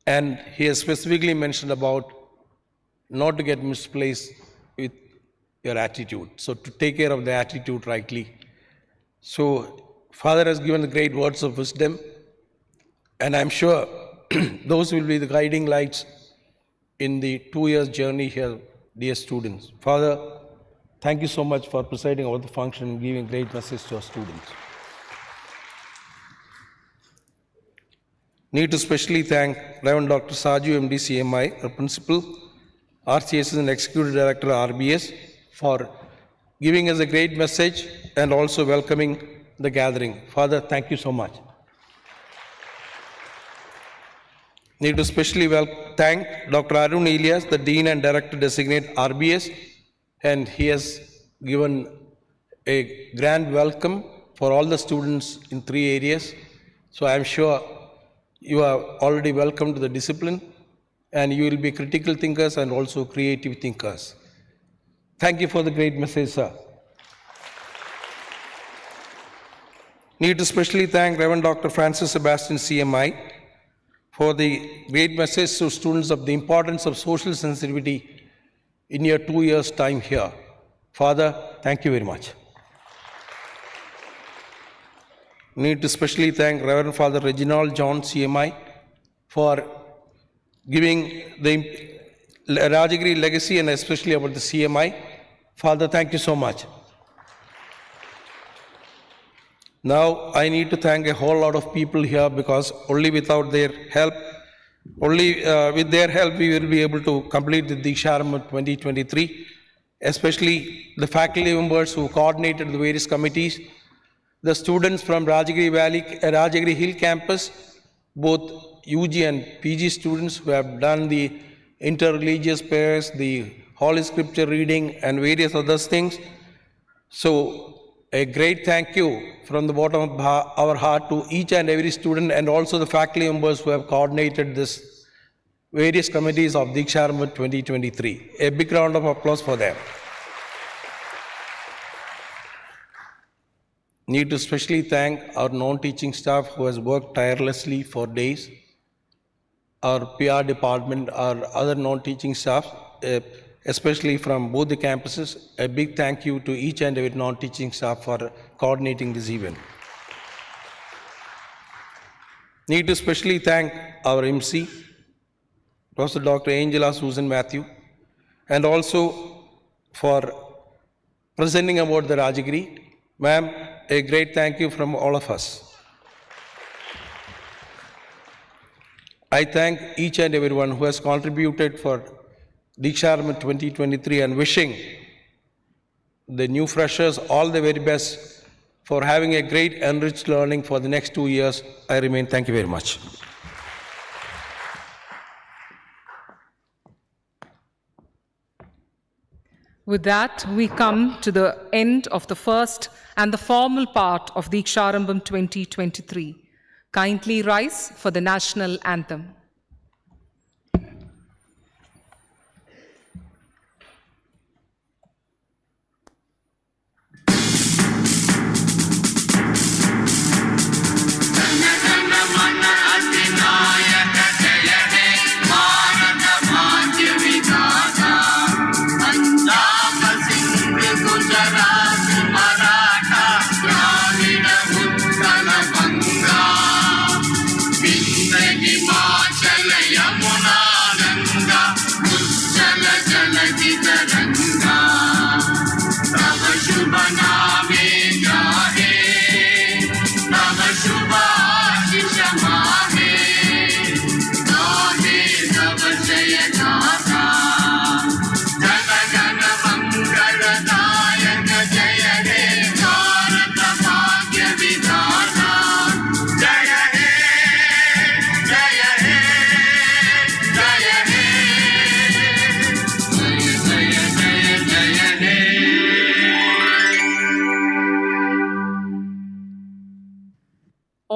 And he has specifically mentioned about not to get misplaced with your attitude. So to take care of the attitude rightly. So Father has given the great words of wisdom, and I'm sure those will be the guiding lights in the 2 years journey here, dear students. Father, thank you so much for presiding over the function and giving great message to our students. Need to specially thank Reverend Dr. Saju, MD, CMI, our principal, RCS and Executive Director, RBS, for giving us a great message and also welcoming the gathering. Father, thank you so much. Need to specially thank Dr. Arun Elias, the Dean and Director Designate, RBS, and he has given a grand welcome for all the students in 3 areas. So I am sure you are already welcome to the discipline, and you will be critical thinkers and also creative thinkers. Thank you for the great message, sir. Need to specially thank Reverend Dr. Francis Sebastian, CMI, for the great message to students of the importance of social sensitivity in your 2 years' time here. Father, thank you very much. Need to specially thank Reverend Father Reginald John, CMI, for giving the Rajagiri legacy and especially about the CMI. Father, thank you so much. Now I need to thank a whole lot of people here, because only without their help, with their help, we will be able to complete the Dheeksharambham 2023, especially the faculty members who coordinated the various committees, the students from Rajagiri Hill campus, both UG and PG students who have done the interreligious prayers, the Holy Scripture reading, and various other things. So a great thank you from the bottom of our heart to each and every student, and also the faculty members who have coordinated this various committees of Dheeksharambham 2023. A big round of applause for them. Need to especially thank our non-teaching staff who has worked tirelessly for days, our PR department, our other non-teaching staff, especially from both the campuses. A big thank you to each and every non-teaching staff for coordinating this event. Need to especially thank our MC, Professor Dr. Angela Susan Matthew, and also for presenting about the Rajagiri. Ma'am, a great thank you from all of us. I thank each and everyone who has contributed for Dheeksharambham 2023 and wishing the new freshers all the very best for having a great enriched learning for the next 2 years. I remain. Thank you very much. With that, we come to the end of the first and the formal part of Dheeksharambham 2023. Kindly rise for the national anthem. March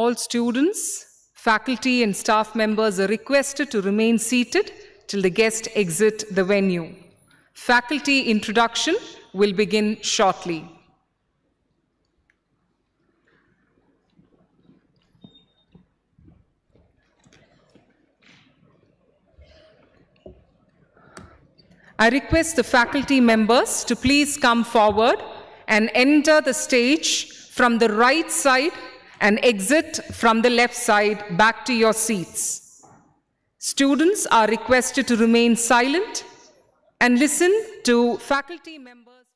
all students, faculty and staff members are requested to remain seated till the guests exit the venue. Faculty introduction will begin shortly. I request the faculty members to please come forward and enter the stage from the right side and exit from the left side back to your seats. Students are requested to remain silent and listen to faculty members.